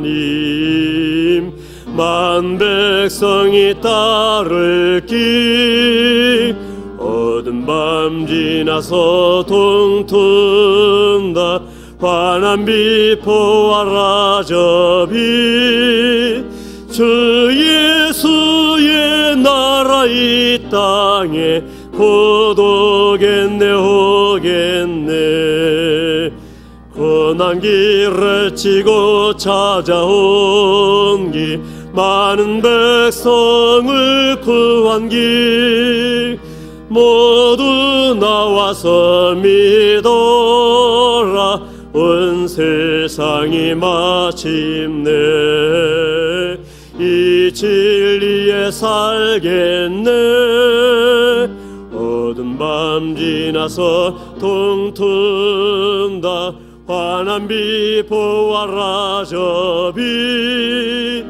하나님 만 백성이 따를 길 어두운 밤 지나서 동튼다 환한 빛 보아라 저 빛 주 예수의 나라 이 땅에 곧 오겠네 오겠네 고난 길을 치고 찾아온 길 많은 백성을 구한 길 모두 나와서 믿어라 온 세상이 마침내 이 진리에 살겠네 어두운 밤 지나서 동튼다 환한 빛 보아라 저 빛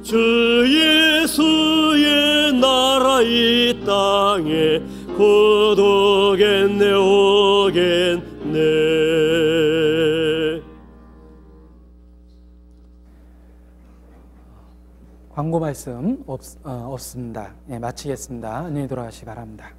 주 예수의 나라 이 땅에 곧 오겠네 오겠네 광고 말씀 없습니다. 예, 마치겠습니다. 안녕히 돌아가시기 바랍니다.